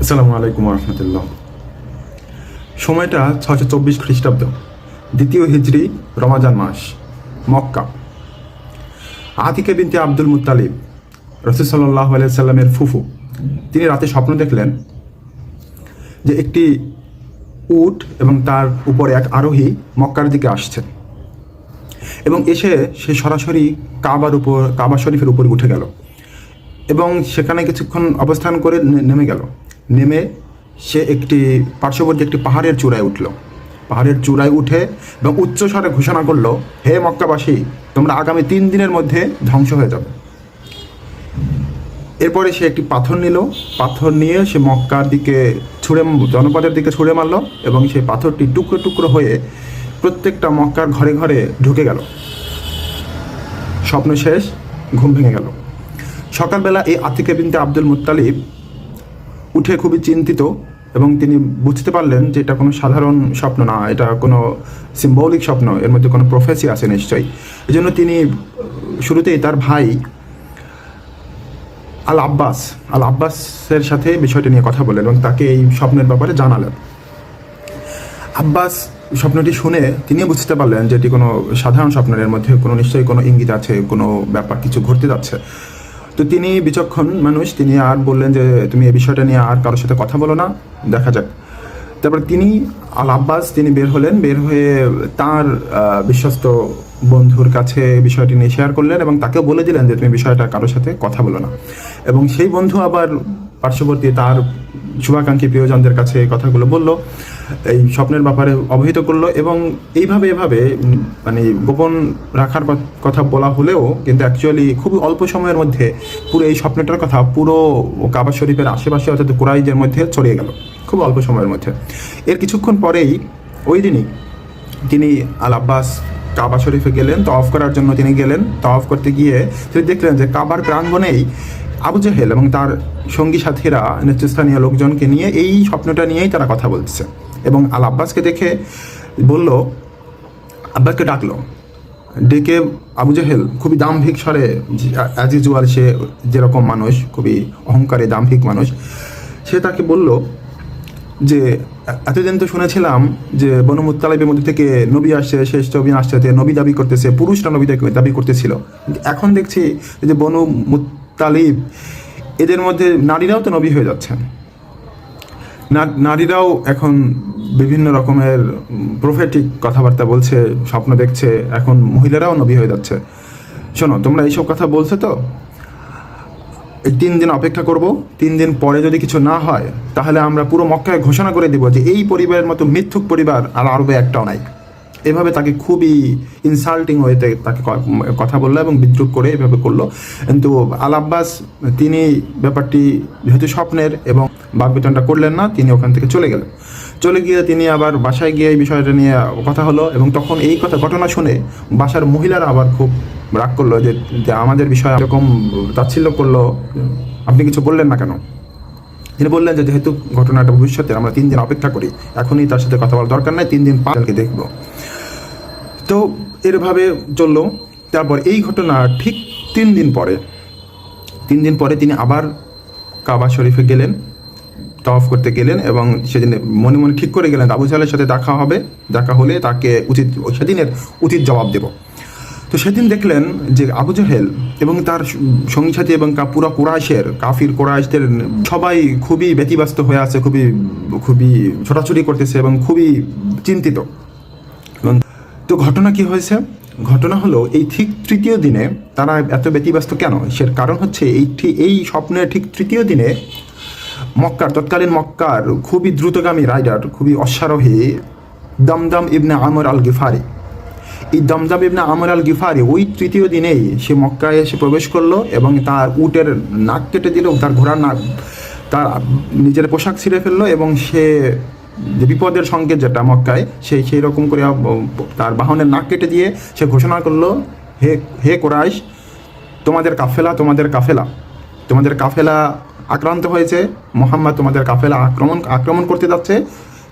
আসসালামু আলাইকুম রহমতুল্লাহ। সময়টা 624 খ্রিস্টাব্দ, দ্বিতীয় হিজরি, রমাজান মাস, মক্কা। আতিকা বিনতে আব্দুল মুত্তালিব, রাসূল সাল্লাল্লাহু আলাইহি সাল্লামের ফুফু, তিনি রাতে স্বপ্ন দেখলেন যে একটি উট এবং তার উপরে এক আরোহী মক্কার দিকে আসছে এবং এসে সে সরাসরি কাবা শরীফের উপরে উঠে গেল এবং সেখানে কিছুক্ষণ অবস্থান করে নেমে সে একটি পার্শ্ববর্তী একটি পাহাড়ের চূড়ায় উঠল। পাহাড়ের চূড়ায় উঠে এবং উচ্চস্বরে ঘোষণা করলো, হে মক্কাবাসী, তোমরা আগামী 3 দিনের মধ্যে ধ্বংস হয়ে যাবে। এরপরে সে একটি পাথর নিয়ে সে মক্কার দিকে জনপদের দিকে ছুঁড়ে মারল এবং সেই পাথরটি টুকরো টুকরো হয়ে প্রত্যেকটা মক্কার ঘরে ঘরে ঢুকে গেল। স্বপ্ন শেষ, ঘুম ভেঙে গেল। সকালবেলা এই আতিকা বিনতে আব্দুল মুত্তালিব উঠে খুবই চিন্তিত এবং তিনি বুঝতে পারলেন যে এটা কোনো সাধারণ স্বপ্ন না, এটা কোনো সিম্বলিক স্বপ্ন, এর মধ্যে কোনো প্রফেসি আছে নিশ্চয়ই। এই জন্য তিনি শুরুতেই তার ভাই আল আব্বাসের সাথে বিষয়টি নিয়ে কথা বললেন এবং তাকে এই স্বপ্নের ব্যাপারে জানালেন। আব্বাস স্বপ্নটি শুনে তিনিও বুঝতে পারলেন যে এটি কোনো সাধারণ স্বপ্নের, এর মধ্যে কোনো নিশ্চয়ই কোনো ইঙ্গিত আছে, কোনো ব্যাপার কিছু ঘটতে যাচ্ছে। তো তিনি বিচক্ষণ মানুষ, তিনি আর বললেন যে তুমি এই বিষয়টা নিয়ে আর কারোর সাথে কথা বলো না, দেখা যাক। তারপর তিনি বের হয়ে তার বিশ্বস্ত বন্ধুর কাছে বিষয়টি নিয়ে শেয়ার করলেন এবং তাকেও বলে দিলেন যে তুমি বিষয়টা কারোর সাথে কথা বলো না। এবং সেই বন্ধু আবার পার্শ্ববর্তী তার শুভাকাঙ্ক্ষী প্রিয়জনদের কাছে কথাগুলো বলল, এই স্বপ্নের ব্যাপারে অবহিত করলো এবং এইভাবে মানে গোপন রাখার কথা বলা হলেও কিন্তু অ্যাকচুয়ালি খুব অল্প সময়ের মধ্যে পুরো এই স্বপ্নটার কথা পুরো কাবা শরীফের আশেপাশে অর্থাৎ কুরাইশের মধ্যে ছড়িয়ে গেল খুব অল্প সময়ের মধ্যে। এর কিছুক্ষণ পরেই ওই দিনই তিনি আল আব্বাস কাবা শরীফে গেলেন, তওয়াফ করার জন্য তিনি গেলেন। তওয়াফ করতে গিয়ে তিনি দেখলেন যে কাবার প্রাঙ্গণেই আবু জেহেল এবং তার সঙ্গী সাথীরা নেতৃস্থানীয় লোকজনকে নিয়ে এই স্বপ্নটা নিয়েই তারা কথা বলছে এবং আল আব্বাসকে দেখে আব্বাসকে ডাকলো। ডেকে আবু জেহেল খুবই দাম্ভিক স্বরে, অ্যাজ ইউজুয়াল সে যেরকম মানুষ, খুবই অহংকারী দাম্ভিক মানুষ, সে তাকে বলল যে এতদিন তো শুনেছিলাম যে বনু মুত্তালিবের মধ্যে থেকে নবী আসছে, শেষ নবী আসছে, নবী দাবি করতেছে, পুরুষরা নবী দাবি করতেছিল, এখন দেখছি যে বনু মুত্তালিব এদের মধ্যে নারীরাও তো নবী হয়ে যাচ্ছে, নারীরাও এখন বিভিন্ন রকমের প্রফেটিক কথাবার্তা বলছে, স্বপ্ন দেখছে, এখন মহিলারাও নবী হয়ে যাচ্ছে। শোনো, তোমরা এইসব কথা বলছো তো, এই 3 দিন অপেক্ষা করব, 3 দিন পরে যদি কিছু না হয় তাহলে আমরা পুরো মক্কায় ঘোষণা করে দেব যে এই পরিবারের মতো মিথ্যুক পরিবার আর আরবে একটাও নাই। এভাবে তাকে খুবই ইনসাল্টিং ওয়েতে তাকে কথা বললো এবং বিদ্রুপ করে এভাবে করলো। কিন্তু আল আব্বাস তিনি ব্যাপারটি যেহেতু স্বপ্নের এবং বাকবিতণ্ডা করলেন না, তিনি ওখান থেকে চলে গিয়ে তিনি আবার বাসায় গিয়ে এই বিষয়টা নিয়ে কথা হলো এবং তখন এই ঘটনা শুনে বাসার মহিলারা আবার খুব রাগ করলো যে আমাদের বিষয়ে এরকম তাচ্ছিল্য করলো, আপনি কিছু বললেন না কেন? তিনি বললেন যে যেহেতু ঘটনাটা ভবিষ্যতে, আমরা 3 দিন অপেক্ষা করি, এখনই তার সাথে কথা বলার দরকার নাই, 3 দিন পালকে দেখবো। তো এরভাবে চললো। তারপর এই ঘটনা ঠিক 3 দিন পরে তিনি আবার কাবা শরীফে গেলেন, তওয়াফ করতে গেলেন এবং সেদিন মনে মনে ঠিক করে গেলেন আবু জাহেলের সাথে দেখা হলে তাকে সেদিনের উচিত জবাব দেব। তো সেদিন দেখলেন যে আবু জাহেল এবং তার সঙ্গী সাথী এবং পুরো কুরাইশদের সবাই খুবই ব্যতিব্যস্ত হয়ে আছে, খুবই ছোটাছুটি করতেছে এবং খুবই চিন্তিত। তো ঘটনা কি হয়েছে? ঘটনা হলো এই ঠিক 3য় দিনে তারা এত ব্যতিব্যস্ত কেন? সের কারণ হচ্ছে এই স্বপ্নের ঠিক 3য় দিনে তৎকালীন মক্কার খুবই দ্রুতগামী রাইডার, খুবই অশ্বারোহী দমদম ইবনে আমর আল গিফারি, এই দমদম ইবনে আমর আল গিফারি ওই 3য় দিনেই সে মক্কায় এসে প্রবেশ করলো এবং তার উটের নাক কেটে দিল, তার ঘোড়ার নাক, তার নিজের পোশাক ছিঁড়ে ফেললো এবং সে যে বিপদের সংকেত যেটা মক্কায়, সেই রকম করে তার বাহনের নাক কেটে দিয়ে সে ঘোষণা করলো, হে কুরাইশ, তোমাদের কাফেলা আক্রান্ত হয়েছে, মুহাম্মদ তোমাদের কাফেলা আক্রমণ করতে যাচ্ছে,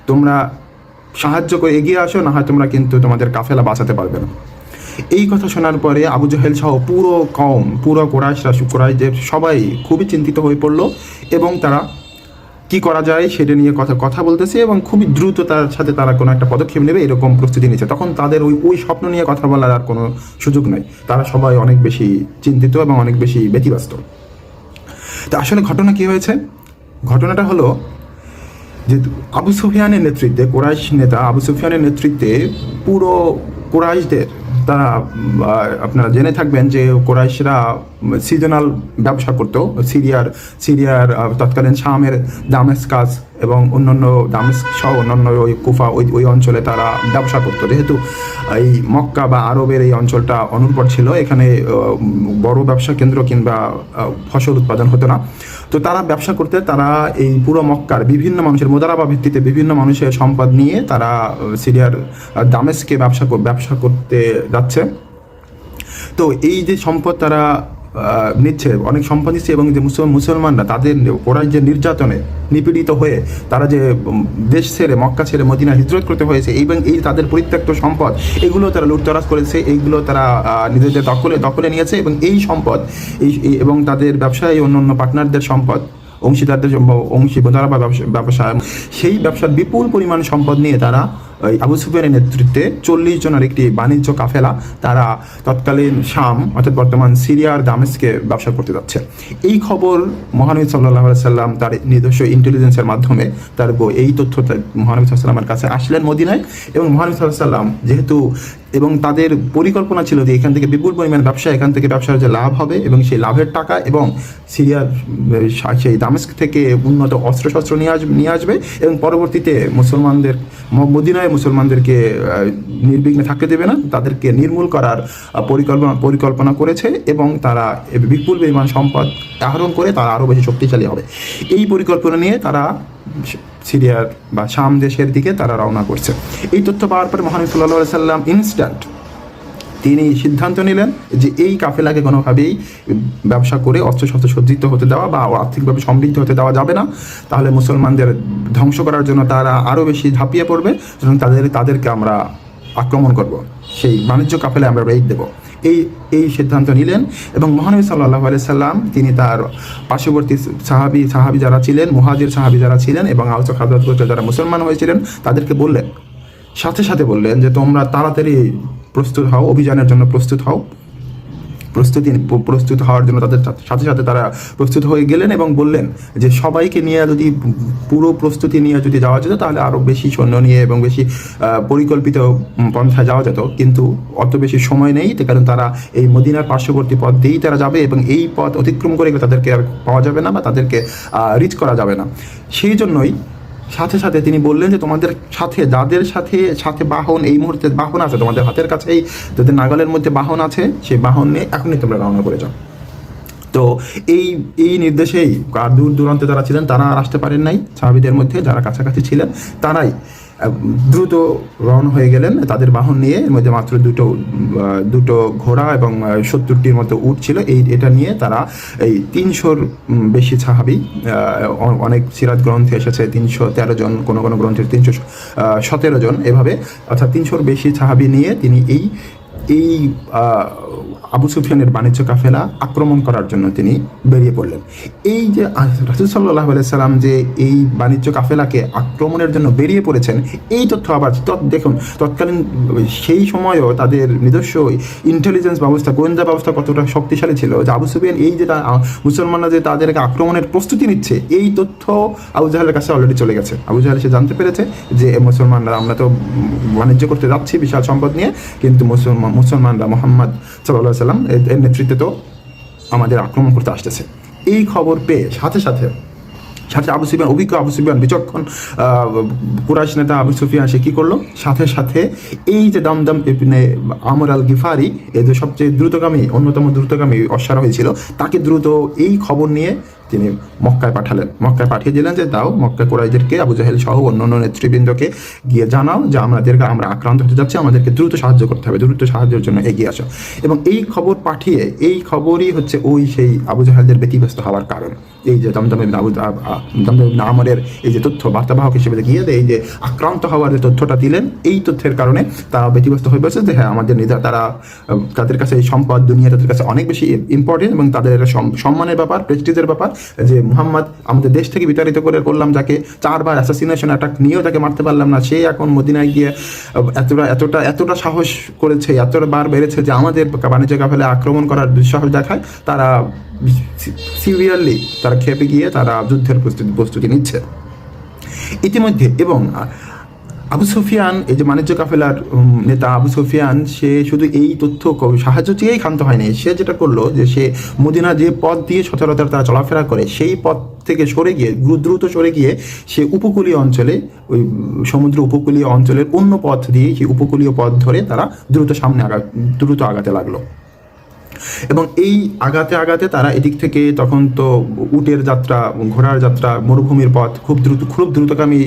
তোমরা সাহায্য করে এগিয়ে আসো, না হয় তোমরা কিন্তু তোমাদের কাফেলা বাঁচাতে পারবে না। এই কথা শোনার পরে আবু জেহেল সহ পুরো কুরাইশদের সবাই খুবই চিন্তিত হয়ে পড়লো এবং তারা কি করা যায় সেটা নিয়ে কথা বলতেছে এবং খুবই দ্রুত তার সাথে তারা কোনো একটা পদক্ষেপ নেবে এরকম প্রস্তুতি নিচ্ছে। তখন তাদের ওই স্বপ্ন নিয়ে কথা বলার আর কোনো সুযোগ নাই, তারা সবাই অনেক বেশি চিন্তিত এবং অনেক বেশি ব্যতিব্যস্ত। তো আসলে ঘটনা কি হয়েছে? ঘটনাটা হলো যে আবু সুফিয়ানের নেতৃত্বে, কুরাইশ নেতা আবু সুফিয়ানের নেতৃত্বে পুরো কুরাইশদের, তারা আপনারা জেনে থাকবেন যে কুরাইশরা সিজনাল ব্যবসা করতো। সিরিয়ার তৎকালীন শামের দামেস্কাস এবং অন্যান্য দামেস্ক সহ অন্যান্য ওই কুফা ওই অঞ্চলে তারা ব্যবসা করতো। যেহেতু এই মক্কা বা আরবের এই অঞ্চলটা অনুর্বর ছিল, এখানে বড় ব্যবসা কেন্দ্র কিংবা ফসল উৎপাদন হতো না, তো তারা ব্যবসা করতে, তারা এই পুরো মক্কার বিভিন্ন মানুষের মোদারাবা ভিত্তিতে বিভিন্ন মানুষের সম্পদ নিয়ে তারা সিরিয়ার দামেস্কে ব্যবসা করতে যাচ্ছে। তো এই যে সম্পদ তারা নিচ্ছে, অনেক সম্পদ নিচ্ছে, এবং যে মুসলমানরা তাদের কুরাইশ যে নির্যাতনে নিপীড়িত হয়ে তারা যে দেশ ছেড়ে মক্কা ছেড়ে মদিনা হিজরত করতে হয়েছে, এবং এই তাদের পরিত্যক্ত সম্পদ এগুলো তারা লুটতরাজ করেছে, এইগুলো তারা নিজেদের দখলে নিয়েছে, এবং এই সম্পদ এবং তাদের ব্যবসায় অন্যান্য পার্টনারদের সম্পদ, অংশীদারদের মোদারাবা ব্যবসা, সেই ব্যবসার বিপুল পরিমাণ সম্পদ নিয়ে তারা আবু সুফিয়ানের নেতৃত্বে 40 জনের একটি বাণিজ্য কাফেলা তারা তৎকালীন শাম অর্থাৎ বর্তমান সিরিয়ার দামেস্কে ব্যবসা করতে যাচ্ছে। এই খবর মহানবী সাল্লাল্লাহু আলাইহি সাল্লাম তার নিজস্ব ইন্টেলিজেন্সের মাধ্যমে তার এই তথ্য মহানবী সাল্লাল্লাহু আলাইহি সাল্লামের কাছে আসলেন মদিনায়, এবং মহানবী সাল্লাল্লাহু আলাইহি সাল্লাম যেহেতু, এবং তাদের পরিকল্পনা ছিল যে এখান থেকে বিপুল পরিমাণ ব্যবসা, এখান থেকে ব্যবসার যে লাভ হবে এবং সেই লাভের টাকা এবং সিরিয়ার সেই দামেস্ক থেকে উন্নত অস্ত্রশস্ত্র নিয়ে আসবে, এবং পরবর্তীতে মদিনায় মুসলমানদেরকে নির্বিঘ্নে থাকতে দেবে না, তাদেরকে নির্মূল করার পরিকল্পনা করেছে, এবং তারা বিপুল পরিমাণ সম্পদ আহরণ করে তারা আরও বেশি শক্তিশালী হবে। এই পরিকল্পনা নিয়ে তারা সিরিয়ার বা শাম দেশের দিকে তারা রওনা করছে। এই তথ্য পাওয়ার পর মহানবী সাল্লাল্লাহু আলাইহি সাল্লাম ইনস্ট্যান্ট তিনি সিদ্ধান্ত নিলেন যে এই কাফেলাকে কোনোভাবেই ব্যবসা করে অস্ত্রশস্ত্র সজ্জিত হতে দেওয়া বা আর্থিকভাবে সমৃদ্ধ হতে দেওয়া যাবে না, তাহলে মুসলমানদের ধ্বংস করার জন্য তারা আরও বেশি ঝাঁপিয়ে পড়বে, সুতরাং তাদেরকে আমরা আক্রমণ করব, সেই বাণিজ্য কাফেলায় আমরা রেইড দেবো। এই সিদ্ধান্ত নিলেন, এবং মহানবী সাল্লাল্লাহু আলাইহি সাল্লাম তিনি তার পার্শ্ববর্তী সাহাবী যারা ছিলেন, মুহাজির সাহাবী যারা ছিলেন, এবং আওস খাজরাজ গোত্রে যারা মুসলমান হয়েছিলেন তাদেরকে বললেন, সাথে বললেন যে তোমরা তাড়াতাড়ি প্রস্তুত হও, অভিযানের জন্য প্রস্তুত হও। প্রস্তুত হওয়ার জন্য তাদের সাথে তারা প্রস্তুত হয়ে গেলেন, এবং বললেন যে সবাইকে নিয়ে যদি পুরো প্রস্তুতি নিয়ে যদি যাওয়া যেত তাহলে আরও বেশি সৈন্য নিয়ে এবং বেশি পরিকল্পিত পন্থায় যাওয়া যেত, কিন্তু অত বেশি সময় নেই, কারণ তারা এই মদিনার পার্শ্ববর্তী পথ দিয়েই তারা যাবে, এবং এই পথ অতিক্রম করে গেলে তাদেরকে আর পাওয়া যাবে না বা তাদেরকে রিচ করা যাবে না। সেই জন্যই সাথে তিনি বললেন যে তোমাদের সাথে যাদের সাথে বাহন, এই মুহূর্তে বাহন আছে তোমাদের হাতের কাছেই, যাদের নাগালের মধ্যে বাহন আছে, সেই বাহন নিয়ে এখনই তোমরা রওনা করে যাও। তো এই নির্দেশেই দূর দূরান্তে যারা ছিলেন তারা আর আসতে পারেন নাই, সাহাবীদের মধ্যে যারা কাছাকাছি ছিলেন তারাই দ্রুত রওনা হয়ে গেলেন তাদের বাহন নিয়ে। এর মধ্যে মাত্র দুটো ঘোড়া এবং 70টির মতো উট ছিল। এটা নিয়ে তারা এই 300-র বেশি সাহাবী, অনেক সিরাত গ্রন্থে এসেছে 313 জন, কোনো গ্রন্থের 317 জন, এভাবে অর্থাৎ 300-র বেশি সাহাবী নিয়ে তিনি এই আবু সুফিয়ানের বাণিজ্য কাফেলা আক্রমণ করার জন্য তিনি বেরিয়ে পড়লেন। এই যে রাসূল সাল্লাল্লাহু আলাইহি সাল্লাম যে এই বাণিজ্য কাফেলাকে আক্রমণের জন্য বেরিয়ে পড়েছেন, এই তথ্য আবার দেখুন তৎকালীন সেই সময়ও তাদের নিজস্ব ইন্টেলিজেন্স ব্যবস্থা, গোয়েন্দা ব্যবস্থা কতটা শক্তিশালী ছিল যে আবু সুফিয়ান এই যে মুসলমানরা যে তাদেরকে আক্রমণের প্রস্তুতি নিচ্ছে, এই তথ্য আবু জাহেলের কাছে অলরেডি চলে গেছে। আবু জাহেল সে জানতে পেরেছে যে মুসলমানরা, আমরা তো বাণিজ্য করতে যাচ্ছি বিশাল সম্পদ নিয়ে, কিন্তু মুসলমানরা মুহাম্মদ সাল্লাল্লাহু আলাইহি সাল্লাম এর নেতৃত্বে তো আমাদের আক্রমণ করতে আসতেছে। এই খবর পেয়ে সাথে আবু সুফিয়ান, অভিজ্ঞ আবু সুফিয়ান, বিচক্ষণ কুরাইশ নেতা আবু সুফিয়ান, সে কী করলো, সাথে এই যে দামদাম ইবনে আমর আল গিফারি, এই যে সবচেয়ে অন্যতম দ্রুতগামী অশ্বারোহী ছিল, তাকে দ্রুত এই খবর নিয়ে তিনি মক্কায় পাঠিয়ে দিলেন যে দাও মক্কা কুরাইশদেরকে, আবু জাহেল সহ অন্যান্য নেতৃবৃন্দকে গিয়ে জানাও যে আমরা আক্রান্ত হতে যাচ্ছি, আমাদেরকে দ্রুত সাহায্য করতে হবে, দ্রুত সাহায্যের জন্য এগিয়ে আসো। এবং এই খবর পাঠিয়ে, এই খবরই হচ্ছে সেই আবু জাহেলদের ব্যতিব্যস্ত হওয়ার কারণ। এই যে দমদম ইবনে আমরের এই যে তথ্য বার্তাবাহক হিসেবে গিয়ে এই যে আক্রান্ত হওয়ার যে তথ্যটা দিলেন, এই তথ্যের কারণে তারা ব্যতিব্যস্ত হয়ে পড়েছে যে হ্যাঁ আমাদের তাদের কাছে এই সম্পদ দুনিয়া তাদের কাছে অনেক বেশি ইম্পর্টেন্ট, এবং তাদের সম্মানের ব্যাপার, প্রেস্টিজের ব্যাপার, যে মুহাম্মদ আমাদের দেশ থেকে বিতাড়িত করলাম যাকে, 4বার অ্যাসাসিনেশন অ্যাটাক নিয়েও তাকে মারতে পারলাম না, সে এখন মদিনায় গিয়ে এতটা সাহস করেছে, এতবার বেড়েছে যে আমাদের বাণিজ্য কাফেলায় আক্রমণ করার দুঃসাহস দেখায়। তারা সিভিয়ারলি তারা খেপে গিয়ে তারা যুদ্ধের প্রস্তুতি নিচ্ছে ইতিমধ্যে। এবং আবু সুফিয়ান, এই যে বাণিজ্য কাফেলার নেতা আবু সুফিয়ান, সে শুধু এই তথ্য সাহায্য চেয়েই ক্ষান্ত হয়নি। সে যেটা করলো যে সে মদিনা যে পথ দিয়ে সচরাচর তারা চলাফেরা করে সেই পথ থেকে সরে গিয়ে, দ্রুত সরে গিয়ে সে উপকূলীয় অঞ্চলে, ওই সমুদ্র উপকূলীয় অঞ্চলের অন্য পথ দিয়ে সেই উপকূলীয় পথ ধরে তারা দ্রুত আগাতে লাগলো। এবং এই আগাতে তারা এদিক থেকে, তখন তো উটের যাত্রা, ঘোড়ার যাত্রা, মরুভূমির পথ, খুব দ্রুতগামী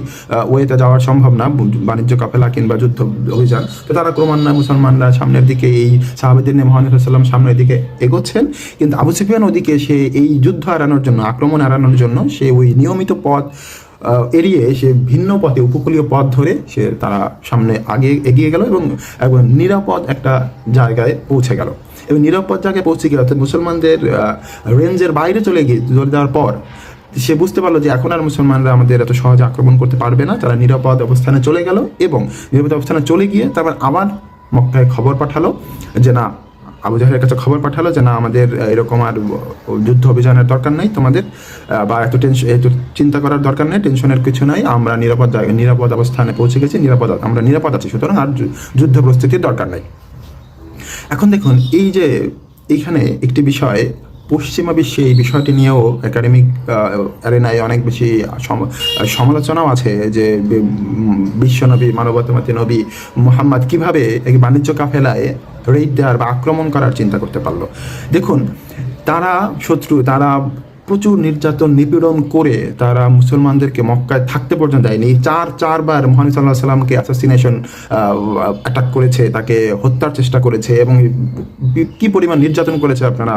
ওয়েতে যাওয়া সম্ভব না বাণিজ্য কাফেলা কিংবা যুদ্ধ অভিযান। তো তারা ক্রমান্বয়ে মুসলমানরা সামনের দিকে, এই সাহাবেদের নিয়ে মুহাম্মদ সাল্লাল্লাহু আলাইহি ওয়াসাল্লাম সামনের দিকে এগোচ্ছেন, কিন্তু আবু সুফিয়ান ওদিকে সে এই যুদ্ধ এড়ানোর জন্য, আক্রমণ এড়ানোর জন্য সে ওই নিয়মিত পথ এড়িয়ে সে ভিন্ন পথে, উপকূলীয় পথ ধরে তারা সামনে এগিয়ে গেল এবং নিরাপদ একটা জায়গায় পৌঁছে গেল। এবং নিরাপদ জায়গায় পৌঁছে গিয়ে, অর্থাৎ মুসলমানদের রেঞ্জের বাইরে চলে যাওয়ার পর সে বুঝতে পারলো যে এখন আর মুসলমানরা আমাদের এত সহজে আক্রমণ করতে পারবে না। তারা নিরাপদ অবস্থানে চলে গেল এবং নিরাপদ অবস্থানে চলে গিয়ে তারপর আবার মক্কায় খবর পাঠালো যে না, আবু জাহেলের কাছে খবর পাঠালো যে না, আমাদের এরকম আর যুদ্ধ অভিযানের দরকার নেই তোমাদের, বা এত চিন্তা করার দরকার নেই, টেনশনের কিছু নাই, আমরা নিরাপদ অবস্থানে পৌঁছে গেছি, আমরা নিরাপদ আছি, সুতরাং আর যুদ্ধ প্রস্তুতির দরকার নেই। এখন দেখুন, এই যে এইখানে একটি বিষয়, পশ্চিমা বিশ্বে এই বিষয়টি নিয়েও একাডেমিক অ্যারেনায় অনেক বেশি সমালোচনাও আছে যে বিশ্বনবী, মানবতাবাদী নবী মুহাম্মদ কীভাবে এই বাণিজ্য কাফেলায় রেইড দেওয়ার বা আক্রমণ করার চিন্তা করতে পারলো। দেখুন, তারা প্রচুর নির্যাতন নিপীড়ন করে তারা মুসলমানদেরকে মক্কায় থাকতে পর্যন্ত দেয়নি। চারবার মুহাম্মদ সাল্লাল্লাহু আলাইহি ওয়াসাল্লামকে অ্যাসাসিনেশন অ্যাটাক করেছে, তাকে হত্যার চেষ্টা করেছে এবং কি পরিমাণ নির্যাতন করেছে আপনারা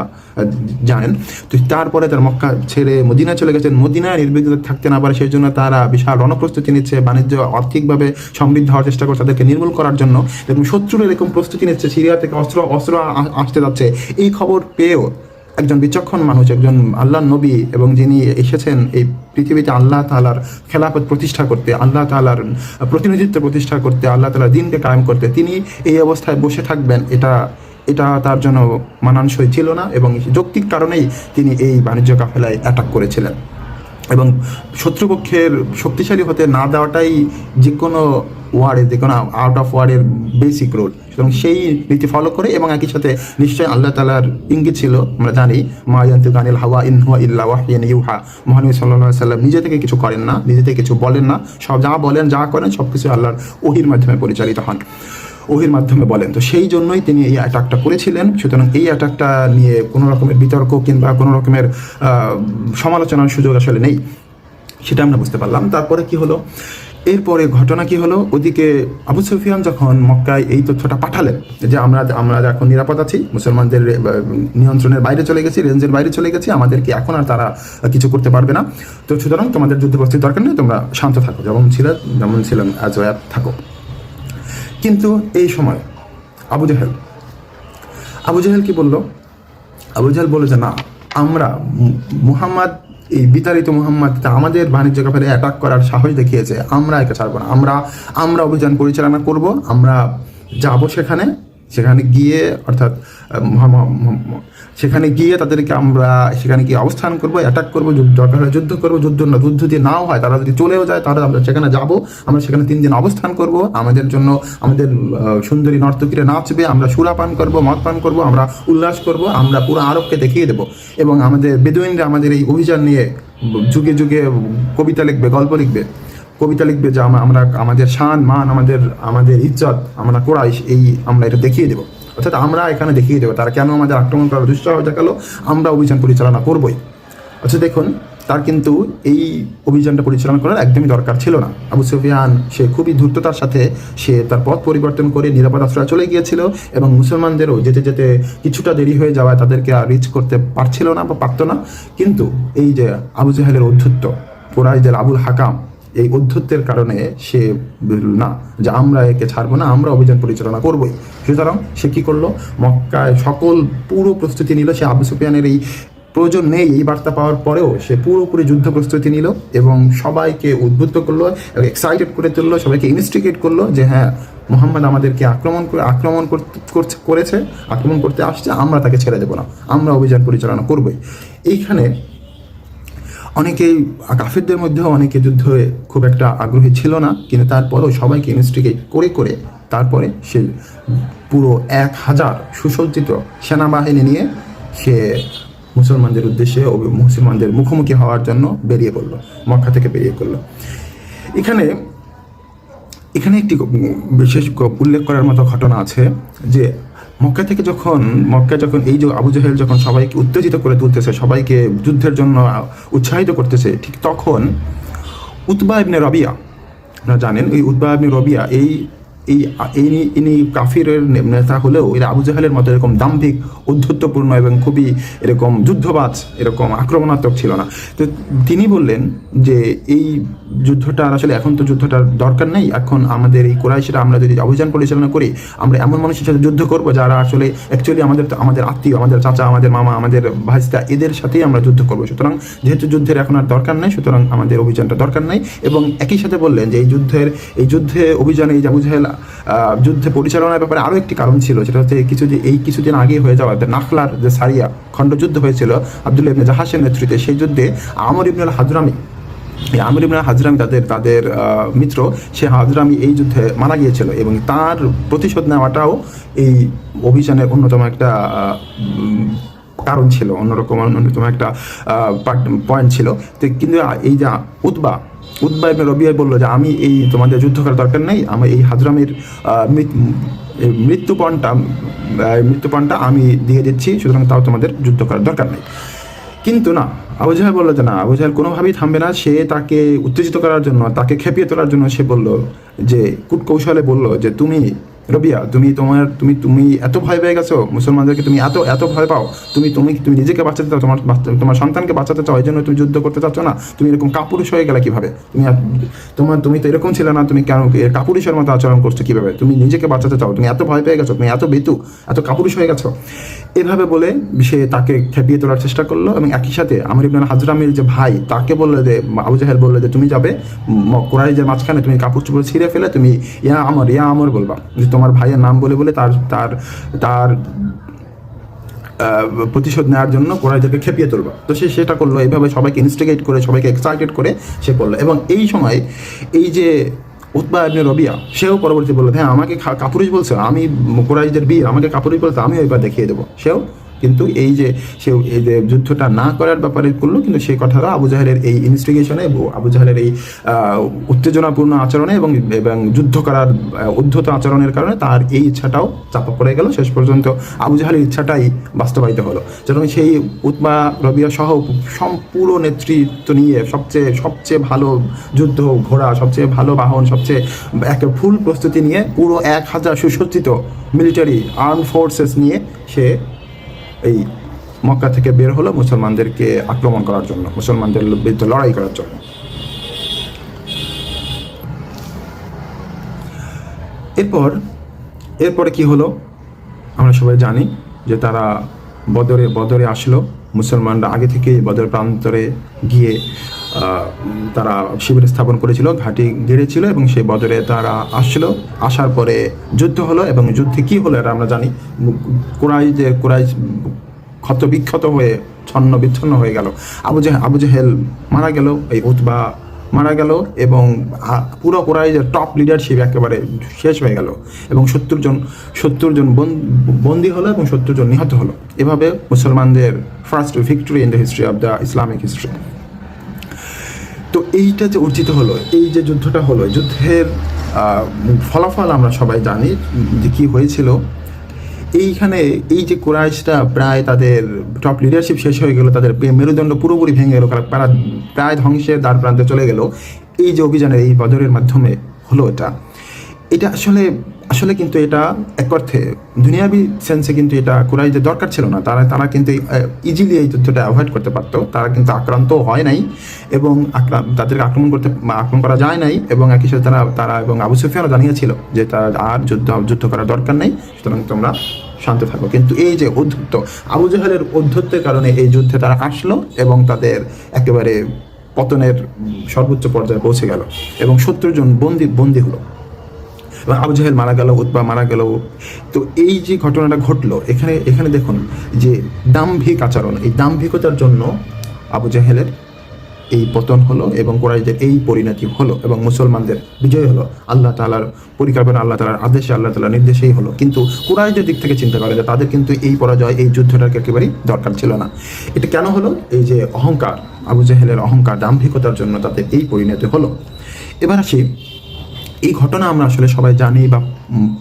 জানেন। তো তারপরে তারা মক্কা ছেড়ে মদিনায় চলে গেছেন। মদিনায় নির্বিঘ্নে থাকতে না পারে সেই জন্য তারা বিশাল রণপ্রস্তুতি নিচ্ছে, বাণিজ্য আর্থিকভাবে সমৃদ্ধ হওয়ার চেষ্টা করছে তাদেরকে নির্মূল করার জন্য, এবং শত্রুর এরকম প্রস্তুতি নিচ্ছে, সিরিয়া থেকে অস্ত্র আসতে যাচ্ছে। এই খবর পেয়েও একজন বিচক্ষণ মানুষ, একজন আল্লাহর নবী, এবং যিনি এসেছেন এই পৃথিবীতে আল্লাহ তাআলার খেলাফত প্রতিষ্ঠা করতে, আল্লাহ তাআলার প্রতিনিধিত্ব প্রতিষ্ঠা করতে, আল্লাহ তাআলার দ্বীনকে কায়েম করতে, তিনি এই অবস্থায় বসে থাকবেন, এটা তার জন্য মানানসই ছিল না। এবং যৌক্তিক কারণেই তিনি এই বাণিজ্য কাফেলায় অ্যাটাক করেছিলেন। এবং শত্রুপক্ষের শক্তিশালী হতে না দেওয়াটাই যে কোনো আউট অফ ওয়ারের বেসিক রুল। এবং সেই নীতি ফলো করে, এবং একই সাথে নিশ্চয়ই আল্লাহ তাআলার ইঙ্গিত ছিল, আমরা জানি মা ইয়ানতিকু আনিল হাওয়া ইন হুয়া ইল্লা ওয়াহয়ুন ইউহা। মহানবী সাল্লাল্লাহু আলাইহি ওয়াসাল্লাম নিজে থেকে কিছু করেন না, নিজে থেকে কিছু বলেন না, সব যা বলেন যা করেন সব কিছু আল্লাহর ওহীর মাধ্যমে পরিচালিত হন, ওহীর মাধ্যমে বলেন। তো সেই জন্যই তিনি এই অ্যাটাকটা করেছিলেন। সুতরাং এই অ্যাটাকটা নিয়ে কোনো রকমের বিতর্ক কিংবা কোনো রকমের সমালোচনার সুযোগ আসলে নেই, সেটা আমরা বুঝতে পারলাম। তারপরে কি হলো, এরপরে ঘটনা কি হলো, ওদিকে আবু সুফিয়ান যখন মক্কায় এই তথ্যটা পাঠালেন যে আমরা এখন নিরাপদ আছি, মুসলমানদের নিয়ন্ত্রণের বাইরে চলে গেছি, রেঞ্জের বাইরে চলে গেছি, আমাদেরকে এখন আর তারা কিছু করতে পারবে না, তো সুতরাং তোমাদের যুদ্ধ প্রস্তুতির দরকার নেই, তোমরা শান্ত থাকো, যেমন ছিলেন অ্যাজ ওয়ার থাকো। কিন্তু এই সময় আবু জাহেল কি বলল? আবু জাহেল বলল যে না, আমরা মুহাম্মদ, এই বিতাড়িত মুহাম্মদ আমাদের বাণিজ্য কাফেলায় অ্যাটাক করার সাহস দেখিয়েছে, আমরা একে ছাড়বো না, আমরা অভিযান পরিচালনা করব, আমরা যাব সেখানে গিয়ে, অর্থাৎ সেখানে গিয়ে তাদেরকে আমরা সেখানে গিয়ে অবস্থান করবো, অ্যাটাক করবো, দরকার হলে যুদ্ধ করবো, যুদ্ধ দিয়ে নাও হয়, তারা যদি চলেও যায় তাহলে আমরা সেখানে যাব, আমরা সেখানে 3 দিন অবস্থান করব, আমাদের জন্য আমাদের সুন্দরী নর্তকীরা নাচবে, আমরা সুরাপান করব, মদ পান করব, আমরা উল্লাস করব, আমরা পুরো আরবকে দেখিয়ে দেবো, এবং আমাদের বেদুইনরা আমাদের এই অভিযান নিয়ে যুগে যুগে কবিতা লিখবে, গল্প লিখবে, যে আমরা আমাদের শান মান, আমাদের ইজ্জত, আমরা কোরাইশ, আমরা এটা দেখিয়ে দেবো, অর্থাৎ আমরা এখানে দেখিয়ে দেবো তারা কেন আমাদের আক্রমণ করার দুঃসাহস দেখালো, আমরা অভিযান পরিচালনা করবই। আচ্ছা দেখুন, তার কিন্তু এই অভিযানটা পরিচালনা করার একদমই দরকার ছিল না। আবু সুফিয়ান সে খুবই দ্রুততার সাথে সে তার পথ পরিবর্তন করে নিরাপদ আশ্রয়ে চলে গিয়েছিল, এবং মুসলমানদেরও যেতে যেতে কিছুটা দেরি হয়ে যাওয়ায় তাদেরকে আর রিচ করতে পারছিল না বা পারত না। কিন্তু এই যে আবু জাহেলের অধ্যত্ব, কুরাইশদের আবুল হাকাম, এই অধ্যত্বের কারণে সে না যে আমরা একে ছাড়বো না, আমরা অভিযান পরিচালনা করবোই। সুতরাং সে কি করলো, মক্কায় পুরো প্রস্তুতি নিল। সে আবু সুফিয়ানের এই প্রয়োজন নেই এই বার্তা পাওয়ার পরেও সে পুরোপুরি যুদ্ধ প্রস্তুতি নিল এবং সবাইকে উদ্বুদ্ধ করলো, এক্সাইটেড করে তুললো, সবাইকে ইনস্টিগেট করলো যে হ্যাঁ, মুহাম্মদ আমাদেরকে আক্রমণ করতে আসছে, আমরা তাকে ছেড়ে দেবো না, আমরা অভিযান পরিচালনা করবই। এইখানে অনেকেই কাফিরদের মধ্যেও অনেকে যুদ্ধে খুব একটা আগ্রহী ছিল না, কিন্তু তারপরেও সবাইকে ইনস্টিগেট করে তারপরে সে পুরো 1000 সুসজ্জিত সেনাবাহিনী নিয়ে সে মুসলমানদের উদ্দেশ্যে মুসলমানদের মুখোমুখি হওয়ার জন্য বেরিয়ে পড়লো, মক্কা থেকে বেরিয়ে পড়লো। এখানে একটি বিশেষ উল্লেখ করার মতো ঘটনা আছে যে মক্কায় যখন এই যে আবু জাহেল যখন সবাইকে উত্তেজিত করে তুলতেছে, সবাইকে যুদ্ধের জন্য উৎসাহিত করতেছে, ঠিক তখন উতবা ইবনে রবিয়া, আপনারা জানেন এই উতবা ইবনে রবিয়া ইনি কাফিরের নেতা হলেও এরা আবু জাহেলের মতো এরকম দাম্ভিক, উদ্ধত্তপূর্ণ এবং খুবই এরকম যুদ্ধবাজ, এরকম আক্রমণাত্মক ছিল না। তো তিনি বললেন যে এই যুদ্ধটার আসলে এখন তো যুদ্ধটার দরকার নেই, এখন আমাদের এই কুরাইশরা আমরা যদি অভিযান পরিচালনা করি, আমরা এমন মানুষের সাথে যুদ্ধ করবো যারা আসলে অ্যাকচুয়ালি আমাদের আত্মীয়, আমাদের চাচা, আমাদের মামা, আমাদের ভাইস্তা, এদের সাথেই আমরা যুদ্ধ করবো। সুতরাং যেহেতু যুদ্ধের এখন আর দরকার নেই, সুতরাং আমাদের অভিযানটা দরকার নেই। এবং একই সাথে বললেন যে এই যুদ্ধে অভিযানে এই আবু জাহেল যুদ্ধে পরিচালনার ব্যাপারে আরও একটি কারণ ছিল, সেটা হচ্ছে কিছুদিন আগে হয়ে যাওয়া নাখলার যে সারিয়া খণ্ডযুদ্ধ হয়েছিল আব্দুল্লাহ ইবনে জাহাসের নেতৃত্বে, সেই যুদ্ধে আমর ইবনে হাজরামি তাদের মিত্র, সে হাজরামি এই যুদ্ধে মারা গিয়েছিল এবং তার প্রতিশোধ নেওয়াটাও এই অভিযানের অন্যতম একটা কারণ ছিল, অন্যতম একটা পয়েন্ট ছিল। তো কিন্তু এই যে উতবা ইবনে রবিয়া বললো যে আমি এই তোমাদের যুদ্ধ করার দরকার নেই, আমি এই হাজরামির মৃত্যুপণটা আমি দিয়ে দিচ্ছি, সুতরাং তাও তোমাদের যুদ্ধ করার দরকার নেই। কিন্তু না, আবু জাহেল বললো যে না, আবু জাহেল কোনোভাবেই থামবে না। সে তাকে উত্তেজিত করার জন্য, তাকে খেপিয়ে তোলার জন্য সে বলল যে কূটকৌশলে বলল যে তুমি রবিয়া, তুমি এত ভয় পেয়ে গেছো মুসলমানদেরকে, তুমি এত ভয় পাও, তুমি নিজেকে বাঁচাতে চাও, তোমার সন্তানকে বাঁচাতে চাও, এই জন্য তুমি যুদ্ধ করতে চাচ্ছ না, তুমি এরকম কাপুরুষ হয়ে গেলে কিভাবে? তুমি তো এরকম ছিল না, তুমি কেন কাপুরুষের মতো আচরণ করছো কিভাবে? তুমি নিজেকে বাঁচাতে চাও, তুমি এত ভয় পেয়ে গেছো, তুমি এত কাপুরুষ হয়ে গেছো। এভাবে বলে সে তাকে খেপিয়ে তোলার চেষ্টা করলো এবং একই সাথে আমর ইবনে হাজরামির যে ভাই, তাকে বললো যে আবু জাহেল বললো যে তুমি যাবে কুরাইশের মাঝখানে, তুমি কাপড় চোপড় ছিঁড়ে ফেলে তুমি ইয়া আমর বলবা, যে তোমার ভাইয়ের নাম বলে তার প্রতিশোধ নেওয়ার জন্য কুরাইশদেরকে খেপিয়ে তুলবা। তো সে সেটা করলো, এইভাবে সবাইকে ইনস্টিগেট করে, সবাইকে এক্সাইটেড করে সে করলো। এবং এই সময় এই যে উতবা ইবনে রবিয়া, সেও পরবর্তী বললো হ্যাঁ, আমাকে কাপুরুষ বলছে, আমি কুরাইশদের বীর, আমাকে কাপুরুষ বলছে, আমিও এবার দেখিয়ে দেবো। কিন্তু এই যে যুদ্ধটা না করার ব্যাপারে করলো, কিন্তু সেই কথাটা আবু জাহেলের এই ইনস্টিগেশনে, আবু জাহেলের এই উত্তেজনাপূর্ণ আচরণে এবং যুদ্ধ করার উদ্ধত আচরণের কারণে তার এই ইচ্ছাটাও চাপা পড়ে গেল। শেষ পর্যন্ত আবু জাহেলের ইচ্ছাটাই বাস্তবায়িত হলো। যেরকম সেই উতবা রবিয়া সহ সম্পূর্ণ নেতৃত্ব নিয়ে সবচেয়ে ভালো যুদ্ধ ঘোড়া, সবচেয়ে ভালো বাহন, সবচেয়ে একটা ফুল প্রস্তুতি নিয়ে পুরো 1000 সুসজ্জিত মিলিটারি আর্ম ফোর্সেস নিয়ে সে এই মক্কা থেকে বের হলো মুসলমানদেরকে আক্রমণ করার জন্য, মুসলমানদের বিরুদ্ধে লড়াই করার জন্য। এরপরে কি হলো আমরা সবাই জানি যে তারা বদরে আসলো। মুসলমানরা আগে থেকেই বদর প্রান্তরে গিয়ে তারা শিবির স্থাপন করেছিল, ঘাঁটি গেড়েছিল এবং সেই বদরে তারা আসার পরে যুদ্ধ হলো। এবং যুদ্ধে কি হলো এটা আমরা জানি। কুরাইশ ক্ষতবিক্ষত হয়ে ছন্ন বিচ্ছন্ন হয়ে গেল। আবু জাহেল মারা গেল, এই উতবা মারা গেল এবং পুরো কুরাইশের টপ লিডারশিপ একেবারে শেষ হয়ে গেল এবং 70 জন বন্দী হলো এবং 70 জন নিহত হলো। এভাবে মুসলমানদের first victory in the history of the Islamic history. তো এইটা যে অর্জিত হলো, এই যে যুদ্ধটা হলো, যুদ্ধের ফলাফল আমরা সবাই জানি যে কী হয়েছিল। এইখানে এই যে কুরাইশরা প্রায় তাদের টপ লিডারশিপ শেষ হয়ে গেল, তাদের মেরুদণ্ড পুরোপুরি ভেঙে গেল, প্রায় ধ্বংসের দ্বার প্রান্তে চলে গেল। এই যে অভিযানের এই বদরের মাধ্যমে হলো এটা আসলে কিন্তু এটা এক অর্থে দুনিয়াবি সেন্সে কিন্তু এটা কুরাইশদের দরকার ছিল না। তারা কিন্তু ইজিলি এই যুদ্ধটা অ্যাভয়েড করতে পারতো। তারা কিন্তু আক্রান্ত হয় নাই এবং তাদেরকে আক্রমণ করা যায় নাই। এবং একই সাথে তারা এবং আবু সুফিয়ানও জানিয়েছিল যে তারা আর যুদ্ধ করার দরকার নেই, সুতরাং তোমরা শান্ত থাকো। কিন্তু এই যে ঔদ্ধত্য, আবু জাহেলের ঔদ্ধত্যের কারণে এই যুদ্ধে তারা আসলো এবং তাদের একেবারে পতনের সর্বোচ্চ পর্যায়ে পৌঁছে গেল এবং 70 জন বন্দি হলো এবং আবু জাহেল মারা গেল, উতবা মারা গেল। তো এই যে ঘটনাটা ঘটলো, এখানে দেখুন যে দাম্ভিক আচরণ, এই দাম্ভিকতার জন্য আবু জাহেলের এই পতন হলো এবং কুরাইশদের এই পরিণতি হলো এবং মুসলমানদের বিজয় হলো। আল্লাহ তাআলার পরিকল্পনা, আল্লাহ তাআলার আদেশে, আল্লাহ তাআলার নির্দেশেই হলো। কিন্তু কুরাইশদের দিক থেকে চিন্তা করা যায়, তাদের কিন্তু এই পরাজয়, এই যুদ্ধটাকে একেবারেই দরকার ছিল না। এটা কেন হলো? এই যে অহংকার, আবু জাহেলের অহংকার, দাম্ভিকতার জন্য তাদের এই পরিণতি হলো। এবার আসি, এই ঘটনা আমরা আসলে সবাই জানি বা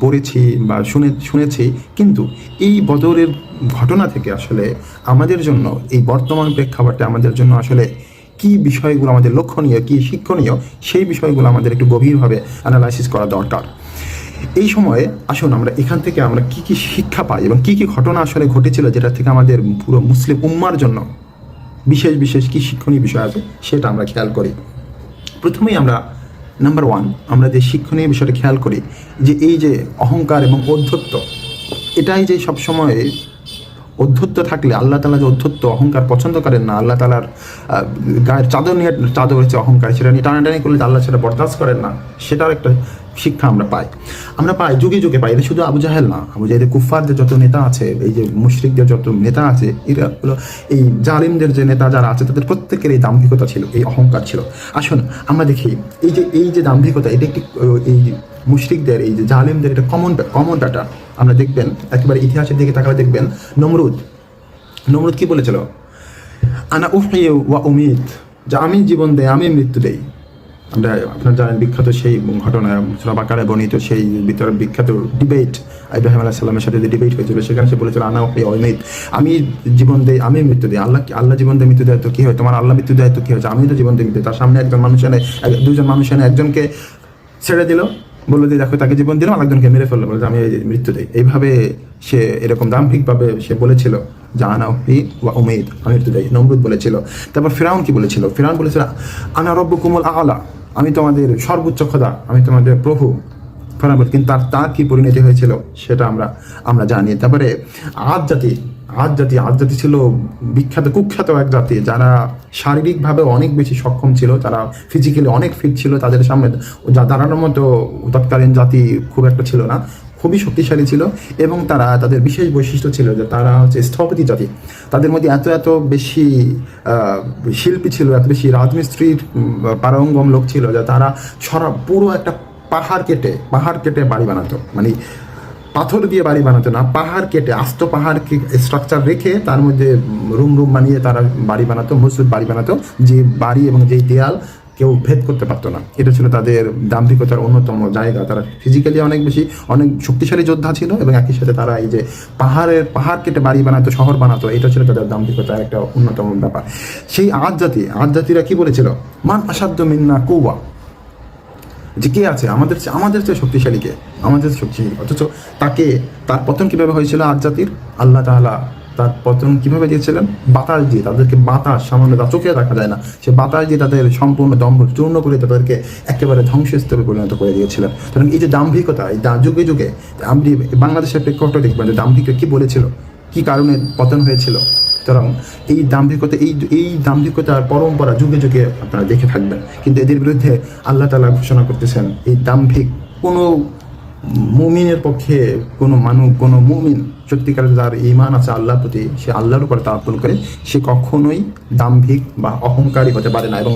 পড়েছি বা শুনেছি, কিন্তু এই বদরের ঘটনা থেকে আসলে আমাদের জন্য, এই বর্তমান প্রেক্ষাপটে আমাদের জন্য আসলে কি বিষয়গুলো আমাদের লক্ষণীয়, কি শিক্ষণীয়, সেই বিষয়গুলো আমাদের একটু গভীরভাবে অ্যানালাইসিস করা দরকার। এই সময়ে আসুন আমরা এখান থেকে আমরা কি কি শিক্ষা পাই এবং কি কি ঘটনা আসলে ঘটেছিল যেটা থেকে আমাদের পুরো মুসলিম উম্মার জন্য বিশেষ বিশেষ কি শিক্ষণীয় বিষয় আছে সেটা আমরা খেয়াল করি। প্রথমেই আমরা নাম্বার 1 আমরা যে শিক্ষণীয় বিষয়টা খেয়াল করি যে এই যে অহংকার এবং ঔদ্ধত্য, এটাই যে সবসময় ঔদ্ধত্য থাকলে আল্লাহ তাআলা যে ঔদ্ধত্য, অহংকার পছন্দ করেন না। আল্লাহ তাআলার গায়ের চাদর হচ্ছে অহংকার, সেটা নিয়ে টানাটানি করলে আল্লাহ সেটা বরদাস্ত করেন না, সেটার একটা শিক্ষা আমরা পাই যুগে যুগে পাই। এটা শুধু আবু জাহেল না, আবু জাহেলের কুফফারদের যত নেতা আছে, এই যে মুশরিকদের যত নেতা আছে, এরা হলো এই জালিমদের যে নেতা যারা আছে, তাদের প্রত্যেকের এই দাম্ভিকতা ছিল, এই অহংকার ছিল। আসুন আমরা দেখি এই যে দাম্ভিকতা, এটা একটি এই মুশরিকদের, এই যে জালিমদের এটা কমন প্যাটার্ন। আমরা দেখবেন একেবারে ইতিহাসের দিকে তাকালে দেখবেন নমরুদ কি বলেছিল? আনা উহয়ি ওয়া উমীত, যে আমি জীবন দেই, আমি মৃত্যু দেই। আমরা আপনারা জানেন বিখ্যাত সেই ঘটনা, সূরা বাকারায় বর্ণিত সেই বিখ্যাত ডিবেট, ইব্রাহিম আলাইহিস সালামের সাথে যে ডিবেট হয়েছিল, সেখানে সে বলেছিল আনা উহয়ি ওয়া উমীত, আমি জীবন দেই, আমি মৃত্যু দেই। আল্লাহ জীবন দেয়, মৃত্যু দেয়, তো কি হয়? তোমার আল্লাহ মৃত্যু দেয় তো কি হয়েছে? আমি তো জীবন দেই, মৃত্যু। তার সামনে দুজন মানুষ এনে একজনকে ছেড়ে দিল, বললো যে দেখো তাকে জীবন দিলাম, আরেকজনকে মেরে ফেললো, বলে আমি মৃত্যু দেই। এইভাবে সে এরকম দাম্ভিকভাবে সে বলেছিল যে আনা উহয়ি ওয়া উমীত, আমি মৃত্যু দেই। নমরুদ বলেছিল। তারপর ফিরআউন কি বলেছিল? ফিরআউন বলেছিল আনা রাব্বুকুমুল আ'লা, আমি তোমাদের সর্বোচ্চ খোদা, আমি তোমাদের প্রভু। ফিরআউন বলে, কিন্তু তার কি পরিণতি হয়েছিল সেটা আমরা জানি। তারপরে আদ জাতি ছিল বিখ্যাত কুখ্যাত এক জাতি, যারা শারীরিকভাবে অনেক বেশি সক্ষম ছিল, তারা ফিজিক্যালি অনেক ফিট ছিল, তাদের সামনে দাঁড়ানোর মতো তৎকালীন জাতি খুব একটা ছিল না, খুবই শক্তিশালী ছিল। এবং তাদের বিশেষ বৈশিষ্ট্য ছিল যে তারা হচ্ছে স্থপতি জাতি। তাদের মধ্যে এত বেশি শিল্পী ছিল, এত বেশি রাজমিস্ত্রির পারঙ্গম লোক ছিল, যে তারা পুরো একটা পাহাড় কেটে বাড়ি বানাতো। মানে পাথর দিয়ে বাড়ি বানাতো না, পাহাড় কেটে, আস্ত পাহাড় স্ট্রাকচার রেখে তার মধ্যে রুম বানিয়ে তারা বাড়ি বানাতো, মজবুত বাড়ি বানাতো, যে বাড়ি এবং যেই দেয়াল কেউ ভেদ করতে পারতো না। এটা ছিল তাদের দাম্ভিকতার অন্যতম জায়গা। তারা ফিজিক্যালি অনেক শক্তিশালী যোদ্ধা ছিল এবং একই সাথে তারা এই যে পাহাড় কেটে বাড়ি বানাতো, শহর বানাতো, এটা ছিল তাদের দাম্ভিকতার একটা অন্যতম ব্যাপার। সেই আদ জাতিরা কি বলেছিল? মান আসাদ্দু মিন্না কুওয়া, যে কে আছে আমাদের চেয়ে শক্তিশালী, কে আমাদের শক্তিশালী। অথচ তার পতন কিভাবে হয়েছিল আদ জাতির? আল্লাহ তাআলা তার পতন কিভাবে দিয়েছিলেন? বাতাস দিয়ে। তাদেরকে বাতাস, সামান্য চোখে দেখা যায় না, সে বাতাস দিয়ে তাদের সম্পূর্ণ দম্ভ চূর্ণ করে তাদেরকে একেবারে ধ্বংসস্তূপে পরিণত করে দিয়েছিলেন। সুতরাং এই যে দাম্ভিকতা, এই যুগে যুগে আপনি বাংলাদেশের প্রেক্ষাপটে দেখবেন যে দাম্ভিকতা কি বলেছিল, কি কারণে পতন হয়েছিল। সুতরাং এই দাম্ভিকতার পরম্পরা যুগে যুগে আপনারা দেখে থাকবেন। কিন্তু এদের বিরুদ্ধে আল্লাহ তাআলা ঘোষণা করতেছেন, এই দাম্ভিক কোনো মুমিনের পক্ষে, কোনো মুমিন সত্যিকার যার ঈমান আছে আল্লাহর প্রতি, সে আল্লাহর উপর তাওয়াক্কুল করে, সে কখনোই দাম্ভিক বা অহংকারী হতে পারে না। এবং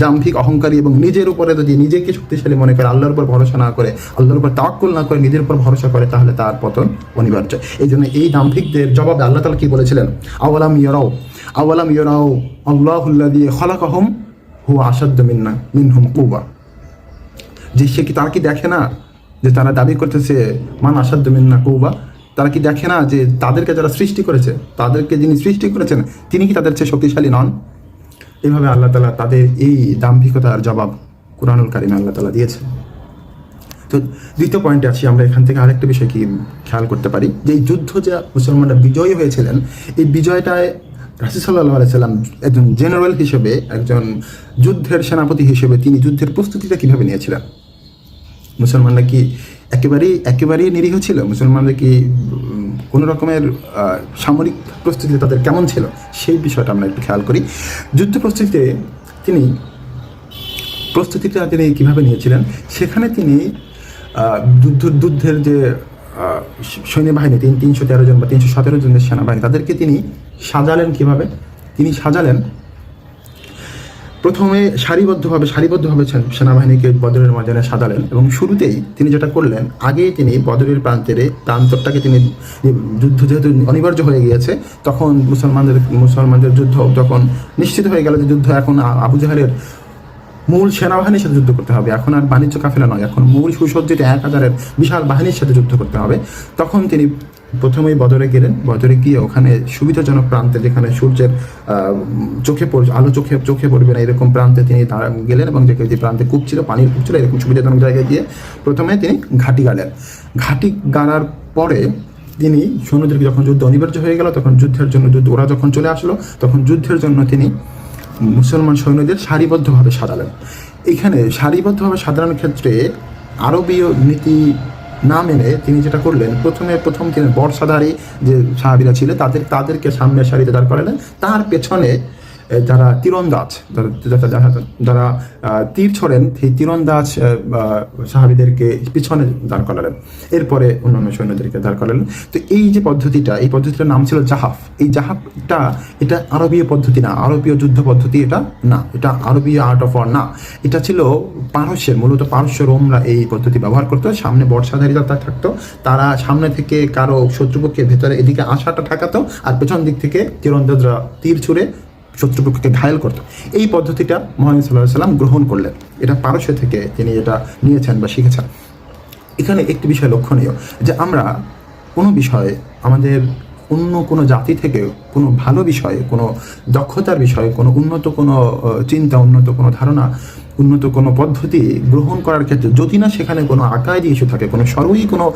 দাম্ভিক, অহংকারী এবং নিজের উপরে যদি নিজেকে শক্তিশালী মনে করে, আল্লাহর উপর ভরসা না করে, আল্লাহর উপর তাওয়াক্কুল না করে, নিজের উপর ভরসা করে, তাহলে তার পতন অনিবার্য। এই জন্য এই দাম্ভিকদের জবাবে আল্লাহ তাআলা কি বলেছিলেন? আওয়ালাম ইয়ারাউ আল্লাহুল্লাযী খালাকাহুম হুয়া আশাদ্দু মিনহুম কুওয়া, যে তারা কি দেখে না যে তারা দাবি করতেছে মান আসাদ্দু মিন্না কুওয়া? তারা কি দেখে না যে তাদেরকে যারা সৃষ্টি করেছে, তাদেরকে যিনি সৃষ্টি করেছেন, তিনি কি তাদের চেয়ে শক্তিশালী নন? এইভাবে আল্লাহ তাআলা তাদের এই দাম্ভিকতার জবাব কুরআনুল কারীমে আল্লাহ তাআলা দিয়েছেন। তো দ্বিতীয় পয়েন্টে আসি আমরা। এখান থেকে আরেকটা বিষয় কি খেয়াল করতে পারি, যে এই যুদ্ধ যে মুসলমানরা বিজয়ী হয়েছিলেন, এই বিজয়টায় রাসূল সাল্লাল্লাহু আলাইহি সাল্লাম একজন জেনারেল হিসেবে, একজন যুদ্ধের সেনাপতি হিসেবে তিনি যুদ্ধের প্রস্তুতিটা কিভাবে নিয়েছিলেন? মুসলমানরা কি একেবারেই নিরীহ ছিল? মুসলমানরা কি কোনো রকমের সামরিক প্রস্তুতি তাদের কেমন ছিল সেই বিষয়টা আমরা একটু খেয়াল করি। যুদ্ধ প্রস্তুতিটা তিনি কীভাবে নিয়েছিলেন, সেখানে তিনি যুদ্ধের যে সৈন্যবাহিনী 313 জন বা 317 জনের সেনাবাহিনী, তাদেরকে তিনি সাজালেন কীভাবে? তিনি সাজালেন প্রথমে সারিবদ্ধভাবে সেনাবাহিনীকে বদরের ময়দানে সাজালেন, এবং শুরুতেই তিনি যেটা করলেন, আগেই তিনি বদরের প্রান্তরটাকে তিনি যুদ্ধ যেহেতু অনিবার্য হয়ে গিয়েছে, তখন মুসলমানদের যুদ্ধ যখন নিশ্চিত হয়ে গেল যে যুদ্ধ এখন আবু জাহেলের মূল সেনাবাহিনীর সাথে যুদ্ধ করতে হবে, এখন আর বাণিজ্য কাফেলা নয়, এখন মূল সুসজ্জিত 1000-এর বিশাল বাহিনীর সাথে যুদ্ধ করতে হবে, তখন তিনি প্রথমেই বদরে গেলেন। বদরে গিয়ে ওখানে সুবিধাজনক প্রান্তে, যেখানে সূর্যের আলো চোখে পড়বে না এরকম প্রান্তে তিনি গেলেন, এবং যে প্রান্তে কূপ ছিল, পানির কূপ ছিল, এরকম সুবিধাজনক জায়গায় গিয়ে প্রথমে তিনি ঘাঁটি গাড়লেন। ঘাঁটি গাড়ার পরে তিনি সৈন্যদেরকে, যখন যুদ্ধ অনিবার্য হয়ে গেল, তখন ওরা যখন চলে আসলো, তখন যুদ্ধের জন্য তিনি মুসলমান সৈন্যদের সারিবদ্ধভাবে সাজালেন। এখানে সারিবদ্ধভাবে সাজানোর ক্ষেত্রে আরবীয় নীতি না মেনে তিনি যেটা করলেন, প্রথম তিনি বর্ষাধারী যে সাহাবীরা ছিল তাদেরকে সামনের সারিতে দাঁড় করালেন, তার পেছনে যারা তীরন্দাজ, যারা তীর ছোড়েন, সেই তীরন্দাজ সাহাবীদেরকে পিছনে দাঁড় করালেন, এরপরে অন্যান্য সৈন্যদেরকে দাঁড় করালেন। তো এই পদ্ধতিটার নাম ছিল জাহাফ। এই জাহাফটা এটা আরবীয় পদ্ধতি না, আরবীয় যুদ্ধ পদ্ধতি এটা না, এটা আরবীয় আর্ট অফ ওয়ার না, এটা ছিল মূলত পারস্য রোমরা এই পদ্ধতি ব্যবহার করতো। সামনে বর্ষাধারী যারা থাকতো, তারা সামনে থেকে কারো শত্রুপক্ষের ভেতরে এদিকে আসাটা ঠেকাতো, আর পেছন দিক থেকে তীরন্দাজরা তীর ছুড়ে শত্রুপক্ষকে ঘায়েল করত। এই পদ্ধতিটা মুহাম্মদ সাল্লাল্লাহু আলাইহি ওয়াসাল্লাম গ্রহণ করলেন, এটা পারস্য থেকে তিনি এটা নিয়েছেন বা শিখেছেন। এখানে একটি বিষয় লক্ষণীয় যে আমরা কোনো বিষয়ে আমাদের অন্য কোনো জাতি থেকে কোনো ভালো বিষয়ে, কোনো দক্ষতার বিষয়ে, কোনো উন্নত কোনো চিন্তা, উন্নত কোনো ধারণা, উন্নত কোনো পদ্ধতি গ্রহণ করার ক্ষেত্রে যদি না সেখানে কোনো আকায়দি ইস্যু থাকে, কোনো সরই কোনো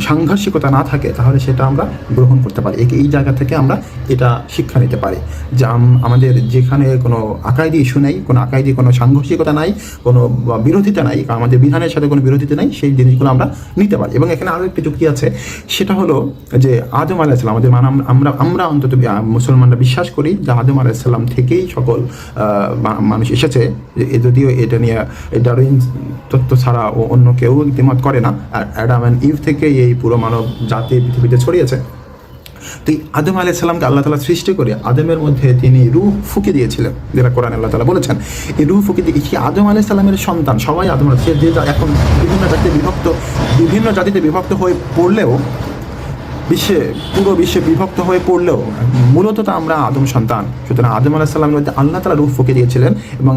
সাংঘর্ষিকতা না থাকে, তাহলে সেটা আমরা গ্রহণ করতে পারি। এই জায়গা থেকে আমরা এটা শিক্ষা নিতে পারি যে আমাদের যেখানে কোনো আকায়দি ইস্যু নেই, কোনো আকায়দি কোনো সাংঘর্ষিকতা নাই, কোনো বিরোধিতা নাই, আমাদের বিধানের সাথে কোনো বিরোধিতা নাই, সেই জিনিসগুলো আমরা নিতে পারি। এবং এখানে আরও একটি যুক্তি আছে, সেটা হলো যে আদম আলাইহিস সালাম, আমাদের আমরা অন্তত মুসলমানরা বিশ্বাস করি যে আদম আলাইহিস সালাম থেকেই সকল মানুষ এসেছে। যদিও এটা নিয়ে ডারউইন তত্ত্ব ছাড়া অন্য কেউ দ্বিমত করে না, আর অ্যাডাম অ্যান্ড ইভ থেকে এই পুরো মানব জাতি পৃথিবীতে ছড়িয়েছে। তো এই আদম আলাইহিস সালামকে আল্লাহ তাআলা সৃষ্টি করে আদমের মধ্যে তিনি রূহ ফুঁকে দিয়েছিলেন, যেটা কোরআনে আল্লাহ তাআলা বলেছেন। এই রূহ ফুঁকে দিয়ে আদম আলাইহিস সালামের সন্তান সবাই আদম আলাইহিস সালাম, যে এখন বিভিন্ন জাতিতে বিভক্ত হয়ে পড়লেও, পুরো বিশ্বে বিভক্ত হয়ে পড়লেও মূলত তো আমরা আদম সন্তান। সুতরাং আদম আলাইহিস সালামের মধ্যে আল্লাহ তাআলা রূহ ফুঁকে দিয়েছিলেন, এবং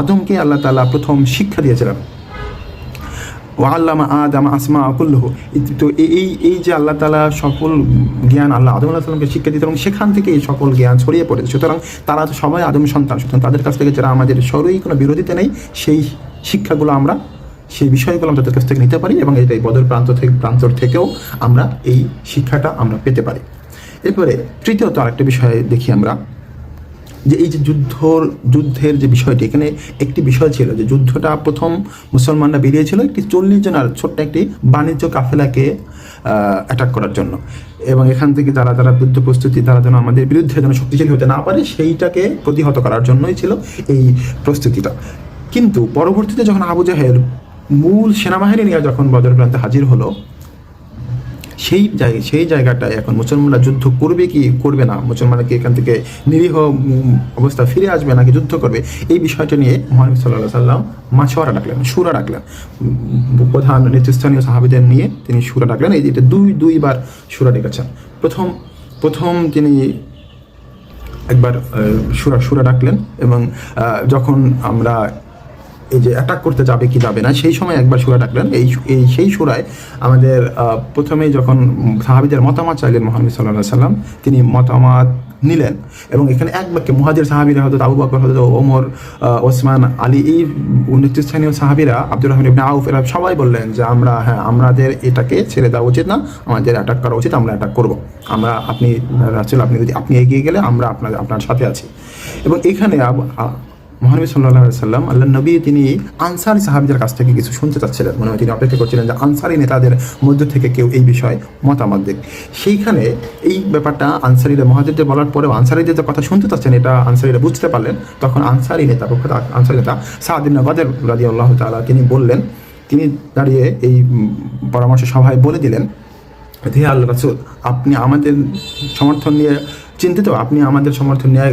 আদমকে আল্লাহ তাআলা প্রথম শিক্ষা দিয়েছিলেন। ওয়াল্লামা আদম আসমা কুল্লুহু। তো এই যে আল্লাহ তাআলা সকল জ্ঞান আল্লাহ আদম আলাইহিস সালামকে শিক্ষা দিতেন, এবং সেখান থেকে এই সকল জ্ঞান ছড়িয়ে পড়েছে। সুতরাং তারা তো সবাই আদম সন্তান। সুতরাং তাদের কাছ থেকে যারা আমাদের সরই কোনো বিরোধিতা নেই, সেই শিক্ষাগুলো আমরা, সেই বিষয়গুলো তাদের কাছ থেকে নিতে পারি, এবং এই বদর প্রান্তর থেকেও আমরা এই শিক্ষাটা আমরা পেতে পারি। এরপরে তৃতীয়ত আরেকটা বিষয় দেখি আমরা, যে এই যে যুদ্ধের যে বিষয়টি, এখানে একটি বিষয় ছিল যে যুদ্ধটা প্রথম মুসলমানরা বেরিয়েছিল একটি 40 জনের ছোট্ট একটি বাণিজ্য কাফেলাকে অ্যাটাক করার জন্য, এবং এখান থেকে যারা যুদ্ধ প্রস্তুতি, তারা যেন আমাদের বিরুদ্ধে যেন শক্তিশালী হতে না পারে, সেইটাকে প্রতিহত করার জন্যই ছিল এই প্রস্তুতিটা। কিন্তু পরবর্তীতে যখন আবু জাহেল মূল সেনাবাহিনী নিয়ে যখন বদর প্রান্তে হাজির হলো, সেই জায়গাটায় এখন মুসলমানরা যুদ্ধ করবে কি করবে না, মুসলমানরা কি এখান থেকে নিরীহ অবস্থা ফিরে আসবে নাকি যুদ্ধ করবে, এই বিষয়টা নিয়ে মুহাম্মদ সাল্লাল্লাহু আলাইহি ওয়াসাল্লাম মাশওয়ারা ডাকলেন, শুরা ডাকলেন। প্রধান নেতৃস্থানীয় সাহাবীদের নিয়ে তিনি শুরা ডাকলেন। এটা দুইবার শুরা ডেকেছেন। প্রথম তিনি একবার শুরা ডাকলেন, এবং যখন আমরা এই যে অ্যাটাক করতে যাবে কি যাবে না, সেই সময় একবার সূরা ডাকলেন। সেই সূরায় আমাদের প্রথমেই যখন সাহাবীদের মতামত চাইলেন মুহাম্মদ সাল্লাল্লাহু আলাইহি ওয়াসাল্লাম, তিনি মতামত নিলেন, এবং এখানে এক বাক্যে মুহাজির সাহাবীরা, হযরত আবু বকর, হযরত ওমর, ওসমান, আলী, এই নেতৃস্থানীয় সাহাবীরা, আব্দুর রহমান ইবনে আউফ, এরা সবাই বললেন যে আমাদের এটাকে ছেড়ে দেওয়া উচিত না, আমাদের অ্যাটাক করা উচিত, আমরা অ্যাটাক করব, আপনি এগিয়ে গেলে আমরা আপনার সাথে আছি। এবং এখানে মহানবী সাল্লাল্লাহু আলাইহি সাল্লাম আল্লাহ নবী তিনি আনসারি সাহাবীদের কাছ থেকে কিছু শুনতে চাচ্ছিলেন, মনে হয় তিনি অপেক্ষা করছিলেন যে আনসারি নেতাদের মধ্য থেকে কেউ এই বিষয়ে মতামত দিক। সেইখানে এই ব্যাপারটা আনসারিরা মুহাজিরদের বলার পরেও আনসারিদের যে কথা শুনতে চাচ্ছেন এটা আনসারিরা বুঝতে পারলেন। তখন আনসারি নেতা আনসারি নেতা সাদ ইবনে উবাদা রাদিয়াল্লাহু তাআলা তিনি বললেন, তিনি দাঁড়িয়ে এই পরামর্শ সভায় বলে দিলেন, হে আল্লাহ রাসূল, আপনি আমাদের সমর্থন নিয়ে চিন্তিত, আপনি আমাদের সমর্থন নিয়ে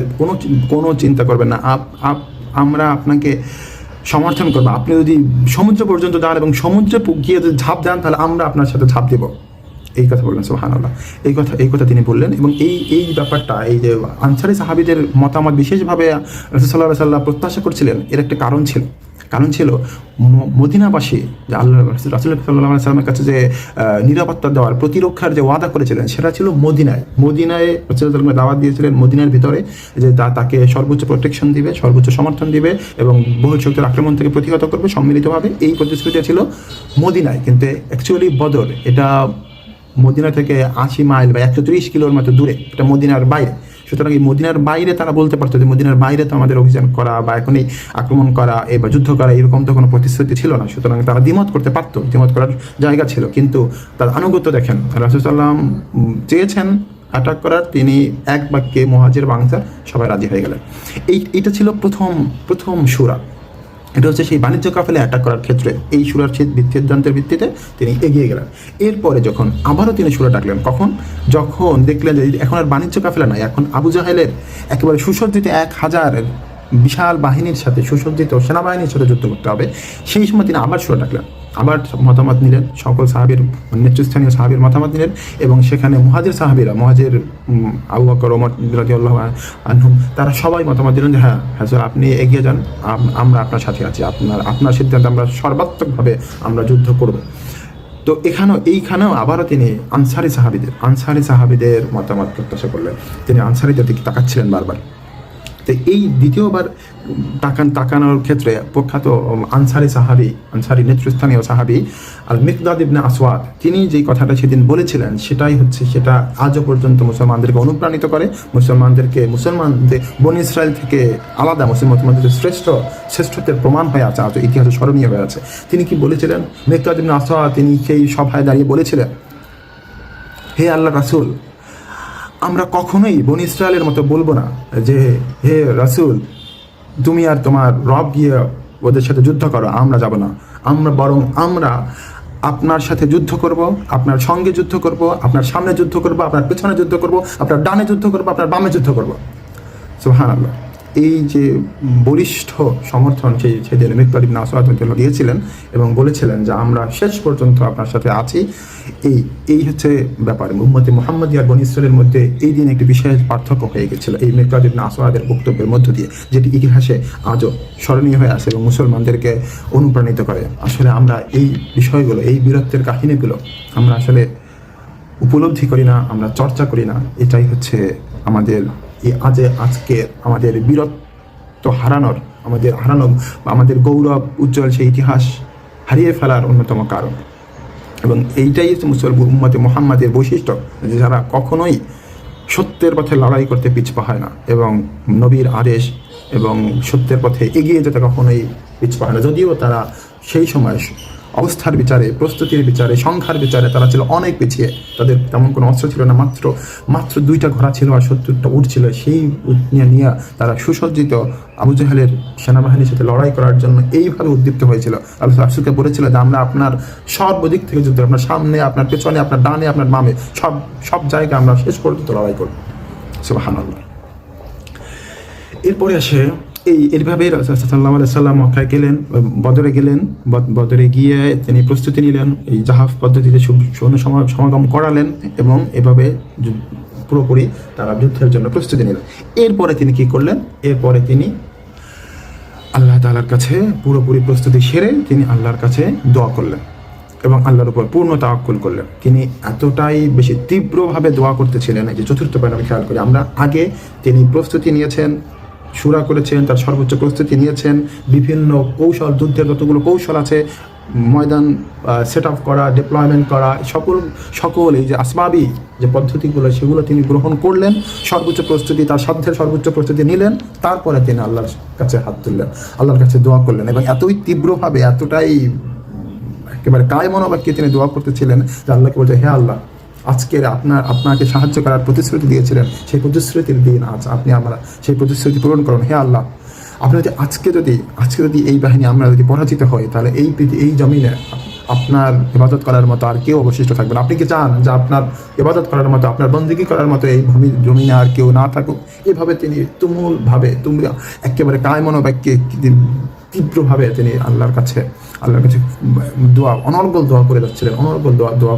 কোনো চিন্তা করবেন না, আমরা আপনাকে সমর্থন করবো। আপনি যদি সমুদ্র পর্যন্ত যান এবং সমুদ্রে গিয়ে যদি ঝাঁপ দেন তাহলে আমরা আপনার সাথে ঝাঁপ দেব। এই কথা বললেন, সুবহানাল্লাহ। এই কথা তিনি বললেন। এবং এই ব্যাপারটা, এই যে আনসারি সাহাবীদের মতামত বিশেষভাবে রাসূল সাল্লাল্লাহু আলাইহি ওয়াসাল্লাম প্রত্যাশা করছিলেন, এর একটা কারণ ছিল মদিনাবাসী যে আল্লাহ রাসূল সাল্লাল্লাহু আলাইহি ওয়াসাল্লামের কাছে যে নিরাপত্তা দেওয়ার, প্রতিরক্ষার যে ওয়াদা করেছিলেন সেটা ছিল মদিনায় রাসূলুল্লাহ দাওয়াত দিয়েছিলেন মদিনার ভিতরে যে তাকে সর্বোচ্চ প্রোটেকশন দিবে, সর্বোচ্চ সমর্থন দিবে এবং বহিঃশক্তির আক্রমণ থেকে প্রতিহত করবে সম্মিলিতভাবে। এই প্রতিশ্রুতি ছিল মদিনায়। কিন্তু অ্যাকচুয়ালি বদর এটা মদিনা থেকে 80 মাইল বা 130 কিলোর মতো দূরে, এটা মদিনার বাইরে। সুতরাং এই মদিনার বাইরে তারা বলতে পারতো যে মদিনার বাইরে তো আমাদের অভিযান করা বা এখনই আক্রমণ করা বা যুদ্ধ করা এরকম তো কোনো প্রতিশ্রুতি ছিল না। সুতরাং তারা দ্বিমত করতে পারতো, দ্বিমত করার জায়গা ছিল। কিন্তু তার আনুগত্য দেখেন, রাসূল সাল্লাম চেয়েছেন অ্যাটাক করার, তিনি এক বাক্যে মুহাজির বা আনসার সবাই রাজি হয়ে গেলেন। এইটা ছিল প্রথম সূরা। এটা হচ্ছে সেই বাণিজ্য কাফেলা অ্যাটাক করার ক্ষেত্রে এই সূরার সিদ্ধান্তের ভিত্তিতে তিনি এগিয়ে গেলেন। এরপরে যখন আবারও তিনি সূরা ডাকলেন, যখন দেখলেন যে এখন আর বাণিজ্য কাফেলা নয়, এখন আবু জাহেলের একেবারে সুসজ্জিত 1000 বিশাল বাহিনীর সাথে, সুসজ্জিত সেনাবাহিনীর সাথে যুদ্ধ করতে হবে, সেই সময় তিনি আবার সূরা ডাকলেন, আবার মতামত নিলেন, সকল সাহাবীর নেতৃস্থানীয় সাহাবীর মতামত নিলেন। এবং সেখানে মুহাজির আবু বকর, ওমর রাদিয়াল্লাহু আনহুম তারা সবাই মতামত দিলেন যে হ্যাঁ স্যার আপনি এগিয়ে যান, আমরা আপনার সাথে আছি, আপনার সিদ্ধান্ত আমরা সর্বাত্মকভাবে আমরা যুদ্ধ করব। তো এইখানেও আবারও তিনি আনসারি সাহাবীদের মতামত প্রত্যাশা করলেন। তিনি আনসারিদের দিকে তাকাচ্ছিলেন বারবার। তো এই দ্বিতীয়বার তাকানোর ক্ষেত্রে প্রখ্যাত আনসারি নেতৃস্থানীয় সাহাবী আল মিকদাদ ইবনে আসওয়াদ তিনি যেই কথাটা সেদিন বলেছিলেন সেটা আজও পর্যন্ত মুসলমানদেরকে অনুপ্রাণিত করে, মুসলমানদের বনী ইসরায়েল থেকে আলাদা মুসলমানদের শ্রেষ্ঠত্বের প্রমাণ হয়ে আছে, আজও ইতিহাসে স্মরণীয় হয়ে আছে। তিনি কি বলেছিলেন? মিকদাদ ইবনে আসওয়াদ তিনি সেই সভায় দাঁড়িয়ে বলেছিলেন, হে আল্লাহ রাসূল, আমরা কখনোই বনী ইসরায়েলের মতো বলবো না যে হে রাসূল তুমি আর তোমার রব গিয়ে ওদের সাথে যুদ্ধ করো, আমরা যাব না। আমরা আপনার সাথে যুদ্ধ করব, আপনার সঙ্গে যুদ্ধ করব, আপনার সামনে যুদ্ধ করব, আপনার পেছনে যুদ্ধ করব, আপনার ডানে যুদ্ধ করব, আপনার বামে যুদ্ধ করব। সুবহানাল্লাহ। এই যে বলিষ্ঠ সমর্থন সেদিন মিকদাদ ইবনে আসওয়াদ দিয়েছিলেন এবং বলেছিলেন যে আমরা শেষ পর্যন্ত আপনার সাথে আছি। এই হচ্ছে ব্যাপার। উম্মতে মুহাম্মাদিয়া আর বনী ইসরায়েলের মধ্যে এই দিন একটি বিশেষ পার্থক্য হয়ে গেছিল এই মিকদাদ ইবনে আসওয়াদের বক্তব্যের মধ্য দিয়ে, যেটি ইতিহাসে আজও স্মরণীয় হয়ে আছে এবং মুসলমানদেরকে অনুপ্রাণিত করে। আসলে আমরা এই বিষয়গুলো, এই বীরত্বের কাহিনীগুলো আমরা আসলে উপলব্ধি করি না, আমরা চর্চা করি না। এটাই হচ্ছে আজকে আমাদের বীরত্ব হারানোর, আমাদের গৌরব উজ্জ্বল সেই ইতিহাস হারিয়ে ফেলার অন্যতম কারণ। এবং এইটাই হচ্ছে উম্মতে মুহাম্মাদের বৈশিষ্ট্য, যে যারা কখনোই সত্যের পথে লড়াই করতে পিছপা হয় না এবং নবীর আদেশ এবং সত্যের পথে এগিয়ে যেতে কখনোই পিছপা হয় না। যদিও তারা সেই সময় অবস্থার বিচারে, প্রস্তুতির বিচারে, সংখ্যার বিচারে তারা ছিল অনেক পিছিয়ে, তাদের তেমন কোনো অস্ত্র ছিল না, মাত্র 2টা ঘোড়া ছিল আর 70টা উট ছিল। সেই উট নিয়ে তারা সুসজ্জিত আবু জাহেলের সেনাবাহিনীর সাথে লড়াই করার জন্য এইভাবে উদ্দীপ্ত হয়েছিল। আল্লাহ রাসূলকে বলেছিল যে আমরা আপনার সর্বদিক থেকে যুদ্ধ, আপনার সামনে, আপনার পেছনে, আপনার ডানে, আপনার বামে, সব জায়গায় আমরা শেষ পর্যন্ত লড়াই করব। সুবহানাল্লাহ। এরপরে আসে এইভাবে রাসূল সাল্লাল্লাহু আলাইহি ওয়াসাল্লাম মক্কায় গেলেন, বদরে গিয়ে তিনি প্রস্তুতি নিলেন, এই জাহাজ পদ্ধতিতে সৈন্য সমাগম করালেন এবং এভাবে পুরোপুরি তারা যুদ্ধের জন্য প্রস্তুতি নিলেন। এরপরে তিনি কি করলেন? এরপরে তিনি আল্লাহ তাআলার কাছে পুরোপুরি প্রস্তুতি সেরে তিনি আল্লাহর কাছে দোয়া করলেন এবং আল্লাহর উপর পূর্ণ তাওয়াক্কুল করলেন। তিনি এতটাই বেশি তীব্রভাবে দোয়া করতেছিলেন যে চতুর্থ পয়েন্ট খেয়াল করি আমরা, আগে তিনি প্রস্তুতি নিয়েছেন, সূরা করেছেন, তার সর্বোচ্চ প্রস্তুতি নিয়েছেন, বিভিন্ন কৌশল, যুদ্ধের যতগুলো কৌশল আছে ময়দান সেট আপ করা, ডিপ্লয়মেন্ট করা, সকল এই যে আসবাবি যে পদ্ধতিগুলো সেগুলো তিনি গ্রহণ করলেন, সর্বোচ্চ প্রস্তুতি, তার সাধ্যের সর্বোচ্চ প্রস্তুতি নিলেন, তারপরে তিনি আল্লাহর কাছে হাত তুললেন, আল্লাহর কাছে দোয়া করলেন, এবং এতই তীব্রভাবে, এতটাই একেবারে কায় মনোবাক্যে তিনি দোয়া করতেছিলেন যে আল্লাহকে বলছে, হে আল্লাহ, আজকের আপনাকে সাহায্য করার প্রতিশ্রুতি দিয়েছিলেন, সেই প্রতিশ্রুতির দিন আজ, আপনি আমরা সেই প্রতিশ্রুতি পূরণ করুন। হে আল্লাহ, আপনি যদি আজকে যদি এই বাহিনী আমরা যদি পরাজিত হই, তাহলে এই জমিনে আপনার ইবাদত করার মতো আর কেউ অবশিষ্ট থাকবে না। আপনি কি চান যে আপনার ইবাদত করার মতো, আপনার বন্দেগী করার মতো এই জমিনে আর কেউ না থাকুক? এইভাবে তিনি তোমরা একেবারে কায় মনোবাক্যে তীব্রভাবে তিনি আল্লাহর কাছে অনর্গল দোয়া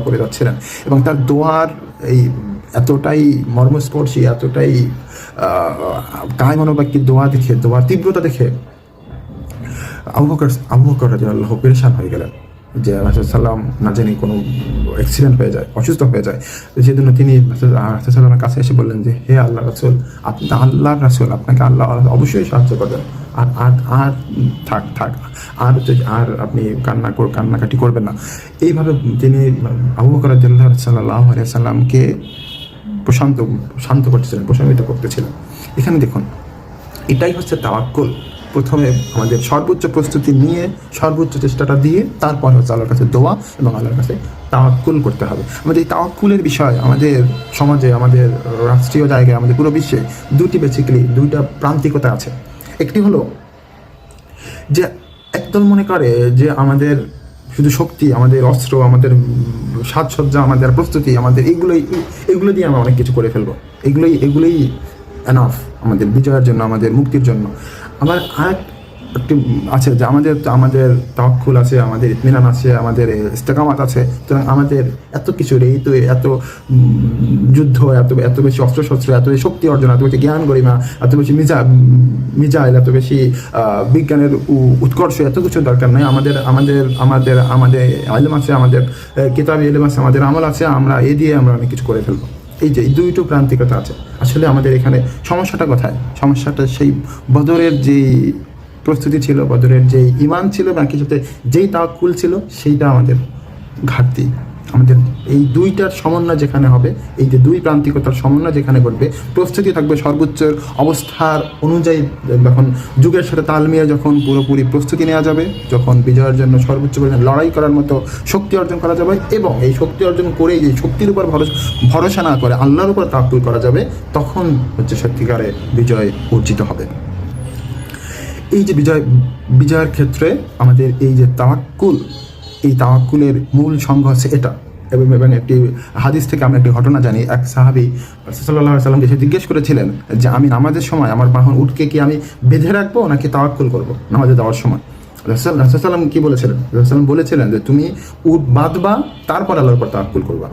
করে যাচ্ছিলেন, এবং তার দোয়ার এই এতটাই মর্মস্পর্শী, এতটাই কায় মনোবাক্যের দোয়ার তীব্রতা দেখে আবু বকর রাদিয়াল্লাহু আনহু পেরেশান হয়ে গেলেন যে রাসূল সাল্লাম না জানি কোনো অ্যাক্সিডেন্ট হয়ে যায়, অসুস্থ হয়ে যায়। সেজন্য তিনি রাসূল সাল্লামের কাছে এসে বললেন যে, হে আল্লাহ রাসূল, আপনি আল্লাহর রাসূল, আপনাকে আল্লাহ অবশ্যই সাহায্য করবেন, আর থাক আর আপনি কান্নাকাটি করবেন না। এইভাবে তিনি আবু বকর সাল্লাল্লাহু আলাইহি সাল্লামকে শান্ত করতেছিলেন, প্রশমিত করতেছিলেন। এখানে দেখুন, এটাই হচ্ছে তাওয়াক্কুল। প্রথমে আমাদের সর্বোচ্চ প্রস্তুতি নিয়ে, সর্বোচ্চ চেষ্টাটা দিয়ে, তারপর হচ্ছে আল্লাহর কাছে দোয়া এবং আল্লাহর কাছে তাওয়াক্কুল করতে হবে। আমাদের এই তাওয়াক্কুলের বিষয় আমাদের সমাজে, আমাদের রাষ্ট্রীয় জায়গায়, আমাদের পুরো বিশ্বে দুইটা প্রান্তিকতা আছে। একটি হলো যে একদল মনে করে যে আমাদের শুধু শক্তি, আমাদের অস্ত্র, আমাদের সাজসজ্জা, আমাদের প্রস্তুতি, আমাদের এগুলো দিয়ে আমরা অনেক কিছু করে ফেলবো, এগুলোই এনাফ আমাদের বিজয়ের জন্য, আমাদের মুক্তির জন্য। আবার একটি আছে যে আমাদের তাওয়াক্কুল আছে, আমাদের ইতমিনান আছে, আমাদের ইস্তেকামাত আছে, সুতরাং আমাদের এত কিছু এত যুদ্ধ, এত বেশি অস্ত্রশস্ত্র, এত বেশি শক্তি অর্জন, এত বেশি জ্ঞান গরিমা, এত বেশি মিজাইল, এত বেশি বিজ্ঞানের উৎকর্ষ, এত কিছু দরকার নয়। আমাদের ইলম আছে, আমাদের কিতাবি ইলম আছে, আমাদের আমল আছে, আমরা দিয়ে আমরা অনেক কিছু করে ফেলবো। এই যে দুইটো প্রান্তিকতা আছে। আসলে আমাদের এখানে সমস্যাটা কোথায়? সমস্যাটা সেই বদরের যেই প্রস্তুতি ছিল, বদরের যেই ঈমান ছিল, বাকি সাথে যেই তাওয়াক্কুল ছিল, সেইটা আমাদের ঘাটতি। আমাদের এই দুইটার সমন্বয় যেখানে হবে, এই যে দুই প্রান্তিকতার সমন্বয় যেখানে ঘটবে, প্রস্তুতি থাকবে সর্বোচ্চ অবস্থার অনুযায়ী, যখন যুগের সাথে তাল মিলিয়ে যখন পুরোপুরি প্রস্তুতি নেওয়া যাবে, যখন বিজয়ের জন্য সর্বোচ্চ পরিমাণে লড়াই করার মতো শক্তি অর্জন করা যাবে, এবং এই শক্তি অর্জন করে এই শক্তির উপর ভরসা না করে আল্লাহর উপর তাওয়াক্কুল করা যাবে, তখন হচ্ছে সত্যিকারে বিজয় অর্জিত হবে। এই যে বিজয়ের ক্ষেত্রে আমাদের এই যে তাওয়াক্কুল, এই তাওয়াক্কুলের মূল সংজ্ঞা হচ্ছে এটা। এবং একটি হাদিস থেকে আমরা একটি ঘটনা জানি। এক সাহাবী সাল্লাল্লাহু আলাইহি ওয়াসাল্লামকে এসে জিজ্ঞেস করেছিলেন যে, আমি নামাজের সময় আমার বাহন উটকে কি আমি বেঁধে রাখবো নাকি তাওয়াক্কুল করবো নামাজে যাওয়ার সময়? রাসূলুল্লাহ কি বলেছিলেন? রাসূলুল্লাহ বলেছিলেন যে, তুমি উট বাঁধবা, তারপর আল্লাহর উপর তাওয়াক্কুল করবা।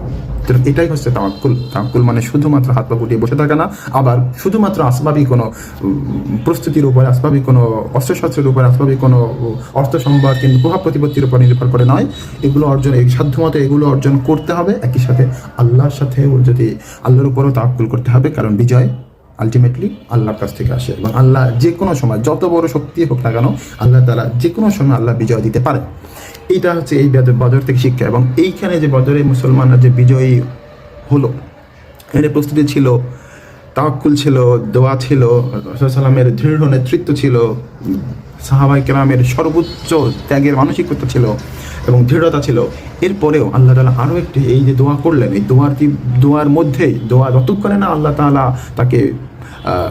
তো এটাই হচ্ছে তাওয়াক্কুল। তাওয়াক্কুল মানে শুধুমাত্র হাত পা গুটিয়ে বসে থাকা না, আবার শুধুমাত্র আসবাবি কোনো প্রস্তুতির উপর, আসবাবি কোনো অস্ত্রশস্ত্রের উপর, আসবাবি কোনো অর্থ সম্ভার কিংবা প্রভাব প্রতিপত্তির উপর নির্ভর করে নয়। এগুলো অর্জন, এই সাধ্যমতো এগুলো অর্জন করতে হবে। একই সাথে আল্লাহর সাথে আল্লাহর উপরও তাওয়াক্কুল করতে হবে, কারণ বিজয় আলটিমেটলি আল্লাহর কাছ থেকে আসে, এবং আল্লাহ যে কোনো সময়, যত বড় শক্তি হোক না কেন, আল্লাহ তাআলা যে কোনো সময় আল্লাহ বিজয় দিতে পারে। এইটা হচ্ছে এই বদর থেকে শিক্ষা। এবং এইখানে যে বদরে মুসলমানরা যে বিজয়ী হলো, এর প্রস্তুতি ছিল, তাওয়াক্কুল ছিল, দোয়া ছিল, রাসূল সাল্লামের দৃঢ় নেতৃত্ব ছিল, সাহাবায়ে কেরামের সর্বোচ্চ ত্যাগের মানসিকতা ছিল এবং দৃঢ়তা ছিল। এরপরেও আল্লাহ তাআলা আরও একটি, এই যে দোয়া করলেন, এই দোয়ার মধ্যেই, দোয়া যতক্ষণে না আল্লাহ তাআলা তাকে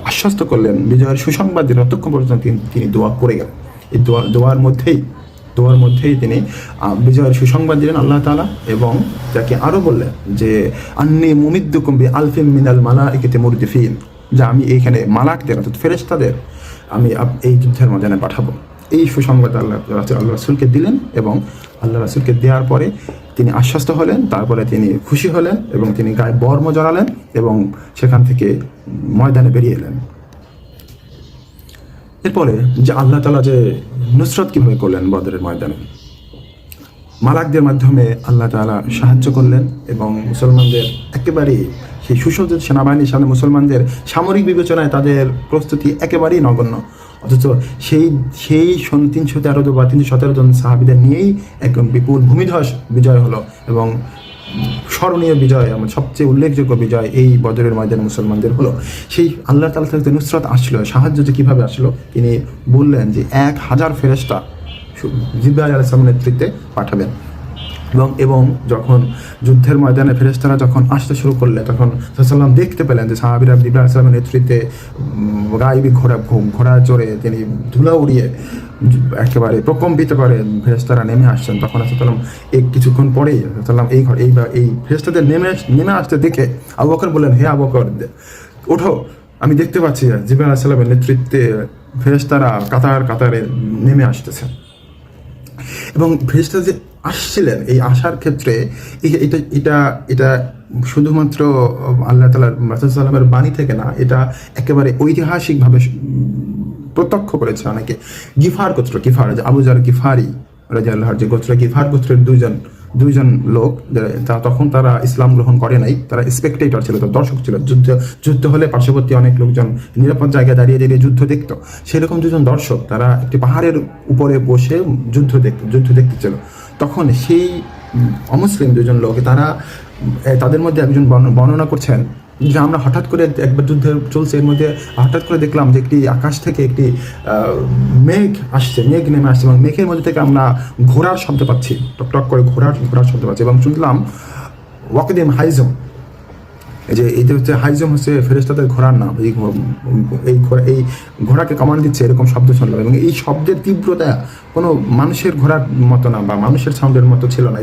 আশ্বস্ত করলেন, বিজয়ের সুসংবাদ দিলেন, ততক্ষণ পর্যন্ত তিনি দোয়া করে গেলেন। এই দোয়ার মধ্যেই তিনি বিজয়ের সুসংবাদ দিলেন আল্লাহ তাআলা, এবং তাকে আরও বললেন যে, আন্নী মুমিদ্দুকুম বিআলফিম মিনাল মালাইকাতি মুরদিফিন, যে আমি এইখানে মালাকদের অর্থাৎ ফেরেশতাদের আমি এই যুদ্ধের ময়দানে পাঠাবো। এই সুসংবাদ আল্লাহ রাসূলকে দিলেন, এবং আল্লাহ রাসূলকে দেওয়ার পরে তিনি আশ্বস্ত হলেন, তারপরে তিনি খুশি হলেন এবং তিনি গায়ে বর্ম জড়ালেন এবং সেখান থেকে ময়দানে বেরিয়ে এলেন। এরপরে যে আল্লাহ তাআলা যে নুসরত কীভাবে করলেন বদরের ময়দানে, মালাকদের মাধ্যমে আল্লাহ তাআলা সাহায্য করলেন, এবং মুসলমানদের একেবারেই সেই সুসজ্জিত সেনাবাহিনীর সামনে মুসলমানদের সামরিক বিবেচনায় তাদের প্রস্তুতি একেবারেই নগণ্য। অথচ সেই সেই 313 বা 317 জন সাহাবীদের নিয়েই এক বিপুল ভূমিধস বিজয় হলো এবং স্মরণীয় বিজয়, আমার সবচেয়ে উল্লেখযোগ্য বিজয় এই বদরের ময়দানে মুসলমানদের হলো। সেই আল্লাহ তাআলা থেকে নুসরাত আসলো, সাহায্য যে কীভাবে আসলো, তিনি বললেন যে 1000 ফেরেশতা জিবরাইল আলাইহিস সালামের নেতৃত্বে পাঠাবেন। এবং যখন যুদ্ধের ময়দানে ফেরেশতারা যখন আসতে শুরু করলে, তখন সাল্লাম দেখতে পেলেন যে সাহাবীরা জিবরাইল আলাইহিস সালামের নেতৃত্বে গায়েবী ঘোড়া চড়ে তিনি ধুলা উড়িয়ে একেবারে প্রকম্পিত করে ফেরেশতারা নেমে আসছেন। তখন সাল্লাম কিছুক্ষণ পরেই সাল্লাম এই ফেরেশতাদের নেমে আসতে দেখে আবু বকর বললেন, হে আবু বকর, ওঠো, আমি দেখতে পাচ্ছি জিবরাইল আলাইহিস সালামের নেতৃত্বে ফেরেশতারা কাতারে নেমে আসতেছে। এবং ফেরেশতারা যে আসছিলেন, এই আসার ক্ষেত্রে এটা শুধুমাত্র আল্লাহ তাআলা রাসূল সাল্লামের বাণী থেকে না, এটা একেবারে ঐতিহাসিকভাবে প্রত্যক্ষ করেছে অনেকে। গিফার যে আবু যার গিফারি রাদিয়াল্লাহু আনহু, যে গোত্র গিফার গোত্রের দুইজন লোক, তখন তারা ইসলাম গ্রহণ করে নাই, তারা স্পেকটেটর ছিল, দর্শক ছিল। যুদ্ধ হলে পার্শ্ববর্তী অনেক লোকজন নিরাপদ জায়গায় দাঁড়িয়ে যুদ্ধ দেখতো। সেরকম দুজন দর্শক, তারা একটি পাহাড়ের উপরে বসে যুদ্ধ দেখতেছিল। তখন সেই অমুসলিম দুজন লোক, তাদের মধ্যে একজন বর্ণনা করছেন যে আমরা হঠাৎ করে একবার যুদ্ধ চলছে, এর মধ্যে হঠাৎ করে দেখলাম যে একটি আকাশ থেকে একটি মেঘ নেমে আসছে এবং মেঘের মধ্যে থেকে আমরা ঘোড়ার শব্দ পাচ্ছি, টক করে ঘোড়ার শব্দ পাচ্ছি এবং শুনলাম ওয়াকদিম হাইজম, যে এইটা হচ্ছে হাইজম হচ্ছে ফেরেশতাদের ঘোড়ার নাম। এই ঘোড়াকে কমান্ড দিচ্ছে, এরকম শব্দ শুনলাম। এবং এই শব্দের তীব্রতা কোনো মানুষের ঘোড়ার মতো না বা মানুষের সাউন্ডের মতো ছিল না।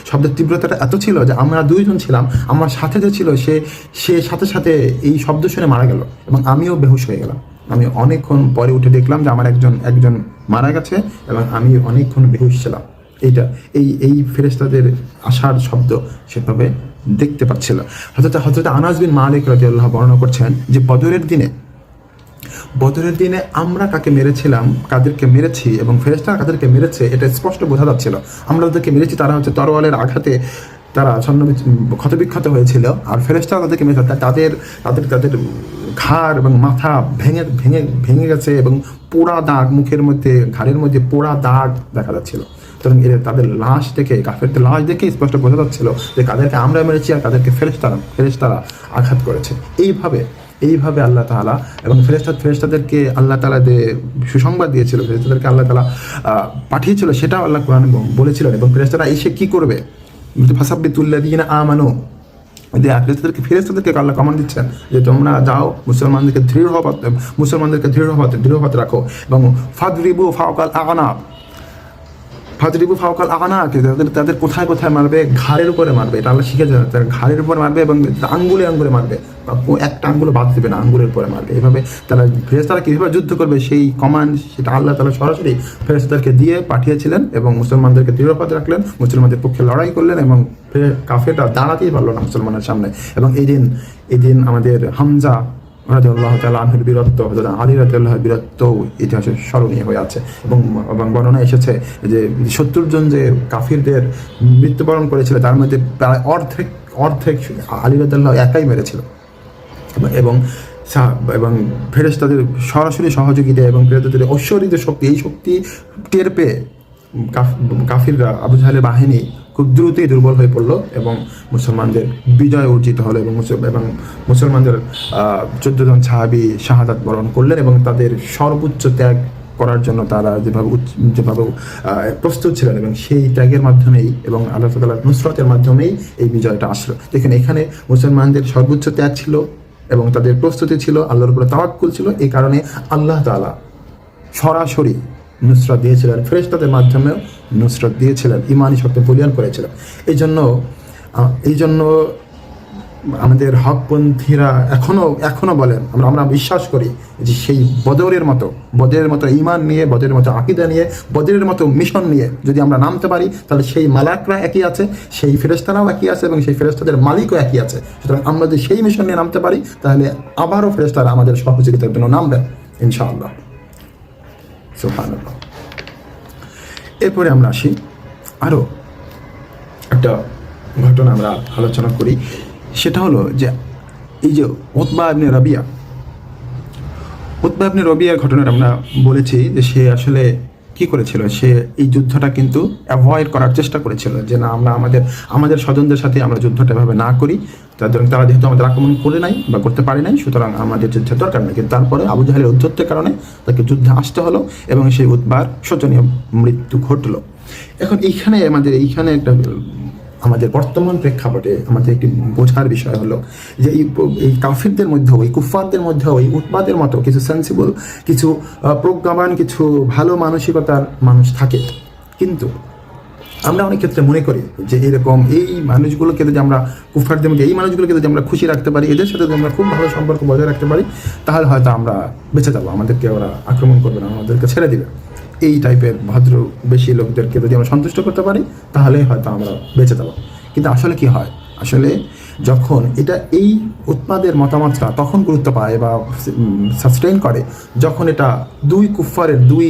শব্দের তীব্রতাটা এত ছিল যে আমরা দুইজন ছিলাম, আমার সাথে যে ছিল সে সাথে সাথে এই শব্দ শুনে মারা গেল এবং আমিও বেহুশ হয়ে গেলাম। আমি অনেকক্ষণ পরে উঠে দেখলাম যে আমার একজন মারা গেছে এবং আমি অনেকক্ষণ বেহুশ ছিলাম। এই ফেরেশতাদের আসার শব্দ সেভাবে দেখতে পাচ্ছিল। হযরত আনাস বিন মালিক রাদিয়াল্লাহু বর্ণনা করছেন যে বদরের দিনে আমরা কাদেরকে মেরেছি এবং ফেরেশতারা কাদেরকে মেরেছে এটা স্পষ্ট বোঝা যাচ্ছিল। আমরা যাদেরকে মেরেছি তারা হচ্ছে তরোয়ালের আঘাতে তারা ক্ষতবিক্ষত হয়েছিল, আর ফেরেশতারা তাদেরকে মেরেছে তাদের ঘাড় এবং মাথা ভেঙে গেছে এবং পোড়া দাগ, মুখের মধ্যে ঘাড়ের মধ্যে পোড়া দাগ দেখা যাচ্ছিল। সুতরাং তাদের লাশ দেখে, কাফেরদের লাশ দেখে স্পষ্ট বোঝা যাচ্ছিল যে কাদেরকে আমরা মেরেছি আর কাদেরকে ফেরেশতারা আঘাত করেছে। এইভাবে আল্লাহ তাআলা এবং ফেরেশতাদেরকে আল্লাহ তাআলা সুসংবাদ দিয়েছিল, ফেরেশতাদেরকে আল্লাহ তাআলা পাঠিয়েছিল, সেটাও আল্লাহ কোরআনে বলেছিলেন। এবং ফেরেশতারা এসে কি করবে, ফাসাব্বিতুল্লাযীনা আমানু, ফেরেশতাদেরকে আল্লাহ কমান্ড দিচ্ছেন যে তোমরা যাও, মুসলমানদেরকে দৃঢ় হতে রাখো এবং ফাদরিবু ফাওকাল আগানাকে, তাদের কোথায় মারবে, ঘাড়ের উপরে মারবে। এটা আল্লাহ শিখে যায়, তার ঘাড়ের উপরে মারবে এবং আঙ্গুলে মারবে, একটা আঙ্গুলে বাদ দেবে না, আঙ্গুলের উপরে মারবে। এভাবে ফেরেশতারা কীভাবে যুদ্ধ করবে সেই কমান্ড সেটা আল্লাহ তাআলা সরাসরি ফেরেশতাদেরকে দিয়ে পাঠিয়েছিলেন এবং মুসলমানদেরকে দৃঢ় পথে রাখলেন, মুসলমানদের পক্ষে লড়াই করলেন এবং কাফেররা দাঁড়াতেই পারলো না মুসলমানের সামনে। এবং এই দিন আমাদের হামজা রাদিয়াল্লাহু তাআলা আনহুর বীরত্ব, হযরত আলী রাদিয়াল্লাহু বীরত্ব ইতিহাসে স্মরণীয় হয়ে আছে। এবং বর্ণনা এসেছে যে 70 জন যে কাফিরদের মৃত্যুবরণ করেছিল তার মধ্যে প্রায় অর্ধেক আলী রাদিয়াল্লাহু একাই মেরেছিল। এবং ফেরেশতাদের সরাসরি সহযোগিতা এবং ফেরেশতাদের ঐশ্বরিক শক্তি, এই শক্তি টের পেয়ে কাফিররা, আবু জাহেলের বাহিনী খুব দ্রুতই দুর্বল হয়ে পড়লো এবং মুসলমানদের বিজয় অর্জিত হলো এবং মুসলমানদের 14 জন সাহাবী শাহাদাত বরণ করলেন এবং তাদের সর্বোচ্চ ত্যাগ করার জন্য তারা যেভাবে প্রস্তুত ছিলেন এবং সেই ত্যাগের মাধ্যমেই এবং আল্লাহ তাআলার নুসরাতের মাধ্যমেই এই বিজয়টা আসলো। দেখেন, এখানে মুসলমানদের সর্বোচ্চ ত্যাগ ছিল এবং তাদের প্রস্তুতি ছিল, আল্লাহর উপরে তাওয়াক্কুল ছিল। এই কারণে আল্লাহ তাআলা সরাসরি নুসরাত দিয়েছিলেন, ফেরেশতাদের মাধ্যমেও নুসরাত দিয়েছিলেন, ঈমানি শক্তি বলীয়ান করেছিলেন। এই জন্য আমাদের হকপন্থীরা এখনো বলেন, আমরা বিশ্বাস করি যে সেই বদরের মতো ঈমান নিয়ে, বদরের মতো আকীদা নিয়ে, বদরের মতো মিশন নিয়ে যদি আমরা নামতে পারি তাহলে সেই মালাকরা একই আছে, সেই ফেরেশতারাও একই আছে এবং সেই ফেরেশতাদের মালিকও একই আছে। সুতরাং আমরা যদি সেই মিশন নিয়ে নামতে পারি তাহলে আবারও ফেরেশতারা আমাদের সহযোগিতার জন্য নামবেন ইনশাআল্লাহ। সুবহানাল্লাহ। এরপরে আমরা আসি, আরও একটা ঘটনা আমরা আলোচনা করি। সেটা হলো যে এই যে Utba ibn Rabia, Utba ibn রবিয়ার ঘটনাটা আমরা বলেছি যে সে আসলে কি করেছিল, সে এই যুদ্ধটা কিন্তু অ্যাভয়েড করার চেষ্টা করেছিল যে না, আমরা আমাদের স্বজনদের সাথে আমরা যুদ্ধটা এভাবে না করি, তারা যেহেতু আমাদের আক্রমণ করে নাই বা করতে পারে নাই, সুতরাং আমাদের যুদ্ধের দরকার নেই। কিন্তু তারপরে আবু জাহেলের উদ্ধত্তের কারণে তাকে যুদ্ধে আসতে হলো এবং সেই উতবার শোচনীয় মৃত্যু ঘটলো। এখন এইখানে একটা আমাদের বর্তমান প্রেক্ষাপটে আমাদের একটি বোঝার বিষয় হলো যে এই কাফিরদের মধ্যেও, এই কুফফারদের মধ্যেও এই উতবাদের মতো কিছু সেন্সিবল, কিছু প্রজ্ঞাবান, কিছু ভালো মানসিকতার মানুষ থাকে। কিন্তু আমরা অনেক ক্ষেত্রে মনে করি যে এরকম এই মানুষগুলোকে যদি আমরা, কুফফারদের মধ্যে এই মানুষগুলোকে যদি আমরা খুশি রাখতে পারি, এদের সাথে যদি আমরা খুব ভালো সম্পর্ক বজায় রাখতে পারি, তাহলে হয়তো আমরা বেঁচে যাবো, আমাদেরকে ওরা আক্রমণ করবে না, আমাদেরকে ছেড়ে দিবে। এই টাইপের ভদ্র বেশি লোকদেরকে যদি আমরা সন্তুষ্ট করতে পারি, তাহলে হয়তো আমরা বেঁচে যাবো। কিন্তু আসলে কি হয়, আসলে যখন এই উৎপাদের মতামতটা তখন গুরুত্ব পায় বা সাস্টেইন করে যখন এটা দুই কুফফারের, দুই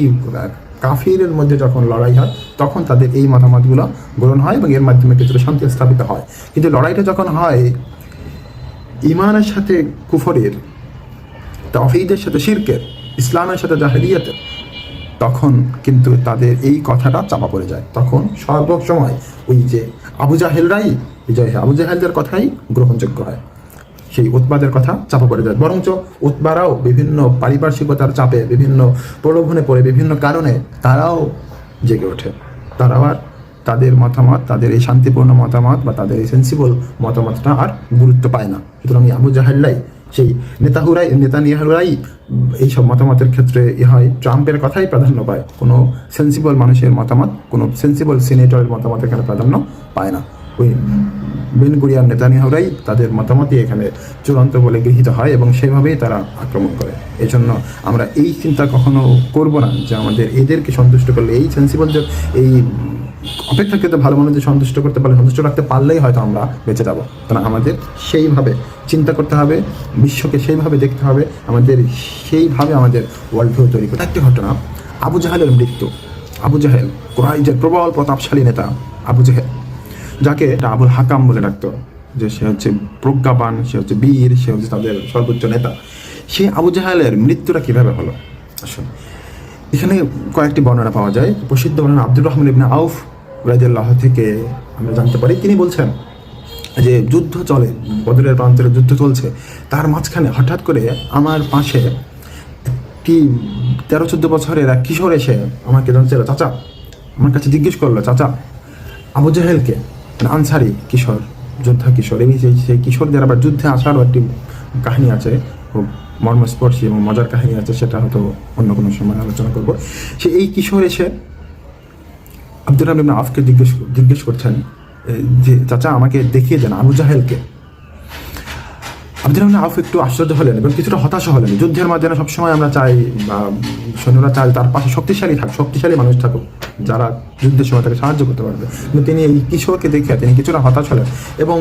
কাফিরের মধ্যে যখন লড়াই হয়, তখন তাদের এই মতামতগুলো গ্রহণ হয় এবং এর মাধ্যমে কিছুটা শান্তি স্থাপিত হয়। কিন্তু লড়াইটা যখন হয় ইমানের সাথে কুফরের, তাওহীদের সাথে শিরকের, ইসলামের সাথে জাহেলিয়াতের, তখন কিন্তু তাদের এই কথাটা চাপা পড়ে যায়। তখন সর্বসময় ওই যে আবু জাহেলদের কথাই গ্রহণযোগ্য হয়, সেই উতবাদের কথা চাপা পড়ে যায়। বরঞ্চ উতবারাও বিভিন্ন পারিপার্শ্বিকতার চাপে, বিভিন্ন প্রলোভনে পড়ে, বিভিন্ন কারণে তারাও জেগে ওঠে। তারাও আর তাদের মতামত, তাদের এই শান্তিপূর্ণ মতামত বা তাদের এই সেন্সিবল মতামতটা আর গুরুত্ব পায় না। সুতরাং আবু জাহেলরাই, সেই নেতানিয়াহুরাই এইসব মতামতের ক্ষেত্রে হয় ট্রাম্পের কথাই প্রাধান্য পায়, কোনো সেন্সিবল মানুষের মতামত, কোনো সেন্সিবল সিনেটরের মতামত এখানে প্রাধান্য পায় না। ওই বেন গুরিয়ান, নেতানিয়াহুরাই তাদের মতামতই এখানে চূড়ান্ত বলে গৃহীত হয় এবং সেভাবেই তারা আক্রমণ করে। এই জন্য আমরা এই চিন্তা কখনো করব না যে আমাদের এদেরকে সন্তুষ্ট করলে, এই সেন্সিবলদের, এই অপেক্ষাকৃত ভালো মানুষদের সন্তুষ্ট করতে পারলে, সন্তুষ্ট রাখতে পারলেই হয়তো আমরা বেঁচে যাবো। কারণ আমাদের সেইভাবে চিন্তা করতে হবে, বিশ্বকে সেইভাবে দেখতে হবে, আমাদের সেইভাবে আমাদের ওয়ার্ল্ড ভিউ তৈরি করতে। একটি ঘটনা, আবু জাহেলের মৃত্যু। আবু জাহেল কুরাইশের প্রবল প্রতাপশালী নেতা আবু জাহেল, যাকে আবুল হাকাম বলে ডাকতো, যে সে হচ্ছে প্রজ্ঞাবান, সে হচ্ছে বীর, সে হচ্ছে তাদের সর্বোচ্চ নেতা। সেই আবু জাহেলের মৃত্যুটা কীভাবে হলো? আসলে এখানে কয়েকটি বর্ণনা পাওয়া যায়। প্রসিদ্ধ বর্ণনা আব্দুর রহমান ইবনে আউফ রাদিয়াল্লাহু থেকে আমরা জানতে পারি, তিনি বলছেন যে যুদ্ধ চলে, বদরের প্রান্তরে যুদ্ধ চলছে, তার মাঝখানে হঠাৎ করে আমার পাশে একটি 13-14 বছরের এক কিশোর এসে আমাকে জানছিল, চাচা, আমার কাছে জিজ্ঞেস করলো, চাচা, আবু জাহেলকে, আনসারি কিশোর, যোদ্ধা কিশোর, এই সেই কিশোরদের আবার যুদ্ধে আসারও একটি কাহিনী আছে, খুব মর্মস্পর্শী এবং মজার কাহিনী আছে, সেটা হয়তো অন্য কোনো সময় আলোচনা করব। এই কিশোর এসে আব্দুর রহমান ইবনে আউফকে জিজ্ঞেস করছেন যে চাচা, আমাকে দেখিয়ে দেন আবু জাহেলকে। আব্দুর রহমান আউফ একটু আশ্চর্য হলেন এবং কিছুটা হতাশ হলেন। যুদ্ধের মাধ্যমে সবসময় আমরা চাই, বা সৈন্যরা চাই তার পাশে শক্তিশালী মানুষ থাকুক, যারা যুদ্ধের সময় তাকে সাহায্য করতে পারবে। কিন্তু তিনি এই কিশোরকে দেখে তিনি কিছুটা হতাশ হলেন এবং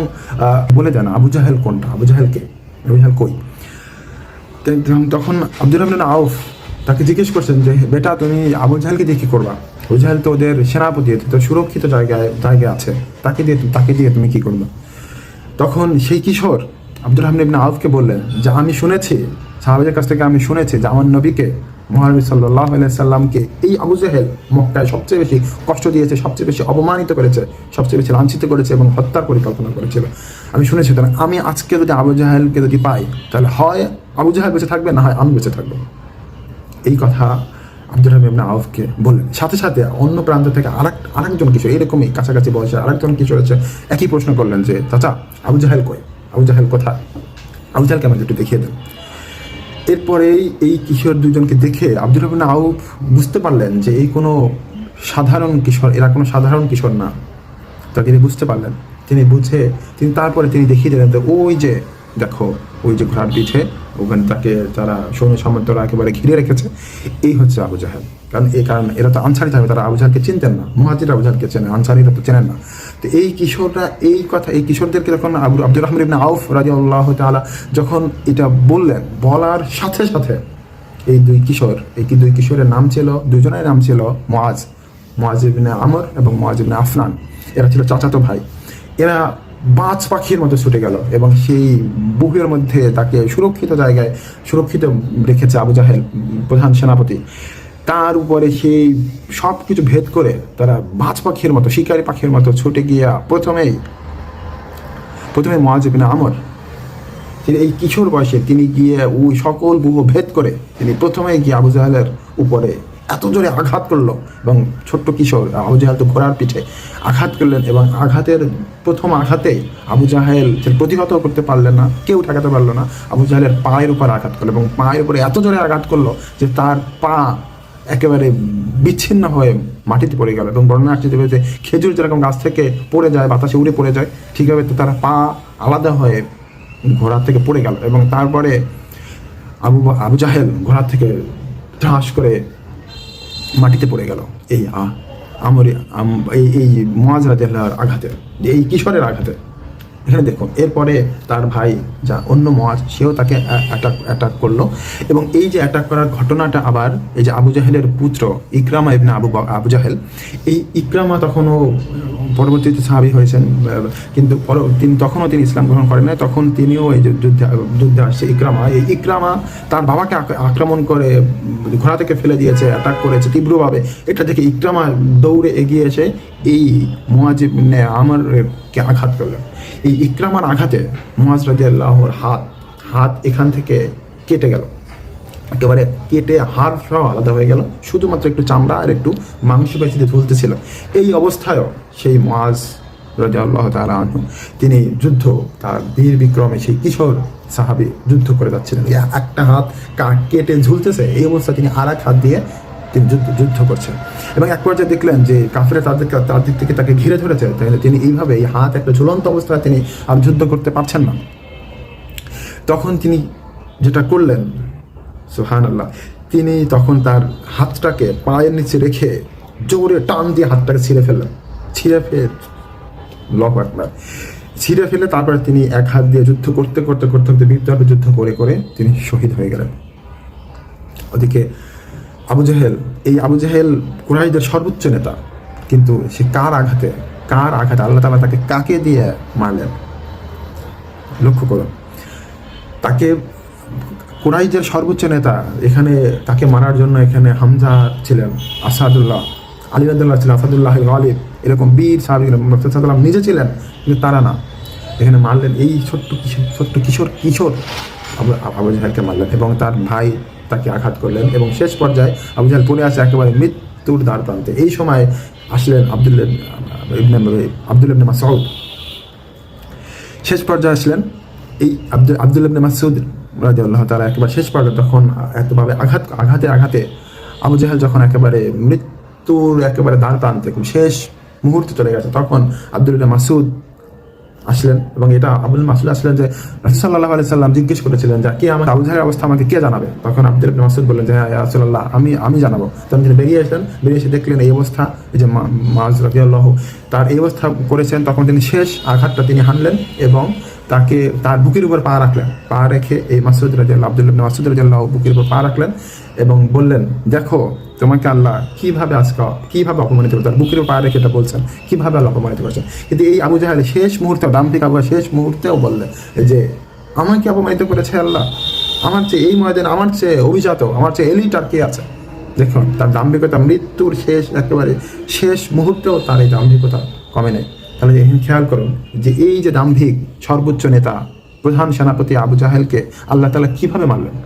বলে দেন, আবু জাহেল কোনটা, আবু জাহেলকে, আবু জাহেল কই? তখন আব্দুর রহমান আউফ তাকে জিজ্ঞেস করছেন যে বেটা, তুমি আবু জাহেলকে দিয়ে কী করবা? আবু জাহেল তো ওদের সেনাপতি, তো সুরক্ষিত জায়গায় আছে, তাকে দিয়ে তুমি কী করবে? তখন সেই কিশোর আব্দুর রহমান ইবনে আউফকে বললেন যে আমি শুনেছি, সাহাবাদের কাছ থেকে আমি শুনেছি যে আমার নবীকে, মুহাম্মদ সাল্লাল্লাহু আলাইহি সাল্লামকে এই আবু জাহেল মক্কায় সবচেয়ে বেশি কষ্ট দিয়েছে, সবচেয়ে বেশি অপমানিত করেছে, সবচেয়ে বেশি লাঞ্ছিত করেছে এবং হত্যার পরিকল্পনা করেছিল। আমি শুনেছি, তাহলে আমি আজকে যদি আবু জাহেলকে যদি পাই, তাহলে হয় আবু জাহেল বেঁচে থাকবে, না হয় আমি বেঁচে থাকবো। এই কথা আব্দুর রহমান ইবনে আউফকে বললেন। সাথে সাথে অন্য প্রান্ত থেকে আরেকজন কিশোর, এরকমই কাছাকাছি বয়সে আরেকজন কিশোর এসে একই প্রশ্ন করলেন যে চাচা, আবু জাহেল কই, আবু জাহেল কোথায়, আবু জাহেলকে আমাকে একটু দেখিয়ে দেন। এরপরেই এই কিশোর দুজনকে দেখে আব্দুর রহমান আউফ বুঝতে পারলেন যে এই কোনো সাধারণ কিশোর, এরা কোনো সাধারণ কিশোর না। তা তিনি বুঝতে পারলেন, তিনি তারপরে দেখিয়ে দিলেন যে ওই যে দেখো, ওই যে ঘোড়ার পিঠে, ওখানে তাকে যারা সৈন্য সামন্তরা একেবারে ঘিরে রেখেছে, এই হচ্ছে আবু জাহেল। কারণ এরা তো আনসারি থাকবে, তারা আবু জাহেলকে চিনতেন না, মুহাজিররা আবু জাহেলকে চেনে, আনসারিরা তো চেনেন না। তো এই কিশোররা এই কিশোরদেরকে যখন আব্দুর রহমান ইবনে আউফ রাদিয়াল্লাহু তাআলা যখন এটা বলার সাথে সাথে এই দুই কিশোরের নাম ছিল, দুজনের নাম ছিল মুআজ ইবনে আমর এবং মুআজ ইবনে আফনান। এরা ছিল চাচাতো ভাই। এরা বাজ পাখির মতো ছুটে গেল এবং সেই বুকের মধ্যে তাকে সুরক্ষিত জায়গায় সুরক্ষিত রেখেছে আবু জাহেল, প্রধান সেনাপতি। তার উপরে সেই সব কিছু ভেদ করে তারা বাজ পাখির মতো, শিকারী পাখির মতো ছুটে গিয়া প্রথমে মুআয ইবনে আমর, তিনি এই কিশোর বয়সে তিনি গিয়ে ওই সকল ব্যূহ ভেদ করে তিনি প্রথমে গিয়ে আবু জাহেলের উপরে এত জোরে আঘাত করলো এবং ছোট্ট কিশোর আবু জাহেল তো ঘোড়ার পিঠে আঘাত করলেন এবং আঘাতের প্রথম আঘাতেই আবু জাহেল প্রতিহত করতে পারলেন না, কেউ ঠেকাতে পারলো না। আবু জাহেলের পায়ের উপর আঘাত করলো এবং পায়ের উপরে এত জোরে আঘাত করলো যে তার পা একেবারে বিচ্ছিন্ন হয়ে মাটিতে পড়ে গেল। এবং বর্ণনা আসছে যে খেজুর যেরকম গাছ থেকে পড়ে যায়, বাতাসে উড়ে পড়ে যায়, ঠিকভাবে তো তার পা আলাদা হয়ে ঘোড়া থেকে পড়ে গেল। এবং তারপরে আবু জাহেল ঘোড়া থেকে ঠাস করে মাটিতে পড়ে গেল এই মুআয রাদিয়াল্লাহুর আঘাতে, এই কিশোরের আঘাতে। এখানে দেখুন, এরপরে তার ভাই যা অন্য মুআয, সেও তাকে অ্যাটাক করলো। এবং এই যে অ্যাটাক করার ঘটনাটা আবার এই যে আবু জাহেলের পুত্র ইকরামা ইবনে আবু জাহেল, এই ইকরামা তখনও পরবর্তীতে সাহাবী হয়েছেন, কিন্তু তখনও তিনি ইসলাম গ্রহণ করেন না। তখন তিনিও এই যুদ্ধে আসছে। এই ইকরামা তার বাবাকে আক্রমণ করে ঘোড়া থেকে ফেলে দিয়েছে, অ্যাটাক করেছে তীব্রভাবে। এটা দেখে ইকরামা দৌড়ে এগিয়ে এসে এই মুআয ইবনে আমরকে আঘাত করলেন। এই ইকরামার আঘাতে মুআয রাদিয়াল্লাহুর হাত এখান থেকে কেটে গেল, একেবারে কেটে হাড় সহ আলাদা হয়ে গেল, শুধুমাত্র একটু চামড়া আর একটু মাংসপেশিতে ঝুলতেছিল। এই অবস্থায়ও সেই মুআয রাদিয়াল্লাহু তাআলা আনহু তিনি তার বীর বিক্রমে সেই কিশোর সাহাবী যুদ্ধ করে যাচ্ছিলেন। একটা হাত কেটে ঝুলতেছে, এই অবস্থায় তিনি আর এক হাত দিয়ে তিনি যুদ্ধ করছেন। এবং এক পর্যায়ে দেখলেন যে কাফেররা তার দিক থেকে তাকে ঘিরে ধরেছে, তাহলে তিনি এইভাবে এই হাত একটা ঝুলন্ত অবস্থায় তিনি আর যুদ্ধ করতে পারছেন না। তখন তিনি যেটা করলেন, সুবহানাল্লাহ, তিনি তখন তার হাতটাকে পায়ের নিচে রেখে জোরে টান দিয়ে হাতটাকে ছিঁড়ে ফেলে তারপরে তিনি এক হাত দিয়ে যুদ্ধ করতে বীরত্বে যুদ্ধ করে তিনি শহীদ হয়ে গেলেন। ওদিকে আবু জাহেল কুরাইশদের সর্বোচ্চ নেতা, কিন্তু সে কার আঘাতে আল্লাহ তাআলা তাকে কাকে দিয়ে মারলেন লক্ষ্য করুন। তাকে কুরাইশদের সর্বোচ্চ নেতা, এখানে তাকে মারার জন্য এখানে হামজা ছিলেন, আলী রাদিয়াল্লাহু ছিলেন, আসাদুল্লাহ গালিব, এরকম বীর সাহাবী নিজে ছিলেন, কিন্তু তারা না। এখানে মারলেন এই ছোট্ট কিশোর আবু জাহেলকে মারলেন এবং তার ভাই তাকে আঘাত করলেন। এবং শেষ পর্যায়ে আবু জাহেল পড়ে আছে একেবারে মৃত্যুর দ্বার প্রান্তে। এই সময় আসলেন আব্দুল্লাহ ইবনে মাসউদ। শেষ পর্যায়ে আসলেন এই আব্দুল্লাহ ইবনে মাসউদ রাদিয়াল্লাহু তাআলা একেবারে শেষ পর্যায়ে। তখন এতভাবে আঘাতে আবু জাহেল যখন একেবারে মৃত্যুর একেবারে দ্বার প্রান্তে শেষ মুহূর্তে চলে গেছে, তখন আব্দুল্লাহ ইবনে মাসউদ আসলেন। এবং এটা আবুল মাসউদ আসলেন যে রাসূল সাল্লাল্লাহু আলাইহি সাল্লাম জিজ্ঞেস করেছিলেন যে কি আমার আবু জাহেলের অবস্থা আমাকে কে জানাবে? তখন আব্দুল্লাহ ইবনে মাসউদ বললেন যে হ্যাঁ ইয়া রাসূলুল্লাহ, আমি জানাবো। তখন তিনি বেরিয়ে এসে দেখলেন এই অবস্থা, এই যে মুআয রাদিয়াল্লাহু তার এই অবস্থা করেছেন। তখন তিনি শেষ আঘাতটা তিনি হানলেন এবং তাকে তার বুকের উপর পা রেখে এই আব্দুল্লাহ ইবনে মাসউদ রাদিয়াল্লাহু বুকের উপর পা রাখলেন এবং বললেন, দেখো তোমাকে আল্লাহ কিভাবে অপমানিত করতেন। বুকের উপর পা রেখে এটা বলছেন, কিভাবে আল্লাহ অপমানিত করছেন। কিন্তু এই আবু জাহেল শেষ মুহূর্তে, দাম্ভিক আবু শেষ মুহূর্তেও বললেন যে আমাকে অপমানিত করেছে আল্লাহ, আমার চেয়ে এই ময়দানে আমার চেয়ে অভিজাত, আমার চেয়ে এলিট আর কে আছে। দেখুন তার দাম্ভিকতা, মৃত্যুর একেবারে শেষ মুহূর্তেও তার এই দাম্ভিকতা কমে নেই। তাহলে এখানে খেয়াল করুন যে এই যে দাম্ভিক সর্বোচ্চ নেতা, প্রধান সেনাপতি আবু জাহেলকে আল্লাহ তাআলা কিভাবে মারলেন।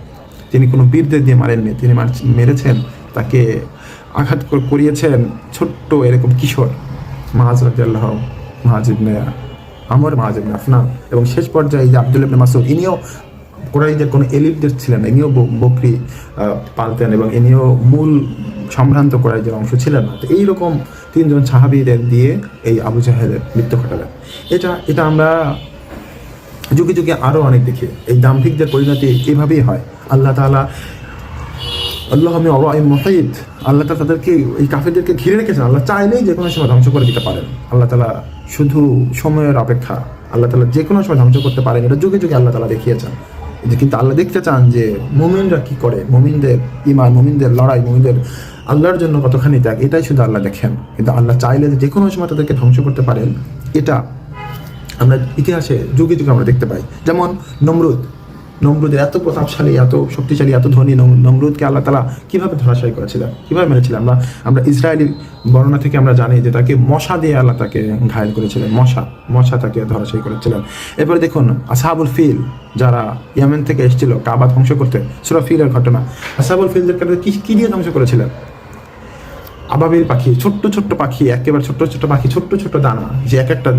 তিনি কোনো বীরদের দিয়ে মারেননি, তিনি মেরেছেন, তাকে আঘাত করিয়েছেন ছোট্ট এরকম কিশোর মুআয রাদিয়াল্লাহু, মুআয ইবনে আফনান। এবং শেষ পর্যায়ে যে আব্দুল্লাহ ইবনে মাসউদ, ইনিও কুরাইশদের কোনো এলিটদের ছিলেন না, ইনিও বকরি পালতেন এবং ইনিও মূল সম্ভ্রান্ত কুরাইশদের অংশ ছিলেন না। তো এইরকম তিনজন সাহাবীদের দিয়ে এই আবু জাহেলের মৃত্যু ঘটালেন। এটা আমরা যুগে যুগে আরও অনেক দেখি। এই দাম্ভিকদের পরিণতি এভাবেই হয়। আল্লাহ তাআলা তাদেরকে, এই কাফেরদেরকে ঘিরে রেখেছেন। আল্লাহ চাইলেই যে কোনো সময় ধ্বংস করে দিতে পারেন। আল্লাহ তাআলা শুধু সময়ের অপেক্ষা, আল্লাহ তাআলা যে কোনো সময় ধ্বংস করতে পারেন। এটা যুগে যুগে আল্লাহ তাআলা দেখিয়েছেন। কিন্তু আল্লাহ দেখতে চান যে মুমিনরা কি করে, মুমিনদের ঈমান, মুমিনদের লড়াই, মুমিনদের আল্লাহর জন্য কতখানি ত্যাগ, এটাই শুধু আল্লাহ দেখেন। কিন্তু আল্লাহ চাইলে যে কোনো সময় তাদেরকে ধ্বংস করতে পারেন, এটা আমরা ইতিহাসে যুগে যুগে আমরা দেখতে পাই। যেমন নমরুদের এত প্রতাপশালী, এত শক্তিশালী, এত ধনী নমরুদকে আল্লাহ তাআলা কীভাবে ধরাশায়ী করেছিলেন, কীভাবে মেরেছিলেন। আমরা ইসরায়েলি বর্ণনা থেকে আমরা জানি যে তাকে মশা দিয়ে আল্লাহ তাকে ঘায়েল করেছিলেন, মশা তাকে ধরাশায়ী করেছিলেন। এরপরে দেখুন আসহাবুল ফিল, যারা ইয়েমেন থেকে এসেছিল কাবা ধ্বংস করতে, সূরা ফিলের ঘটনা। আসহাবুল ফিলদেরকে কি দিয়ে ধ্বংস করেছিলেন? আবাবিল পাখি, ছোট্ট ছোট্ট পাখি, একেবারে ছোট্ট ছোট্ট পাখি, ছোট্ট ছোট্ট দানা, যে এক একটা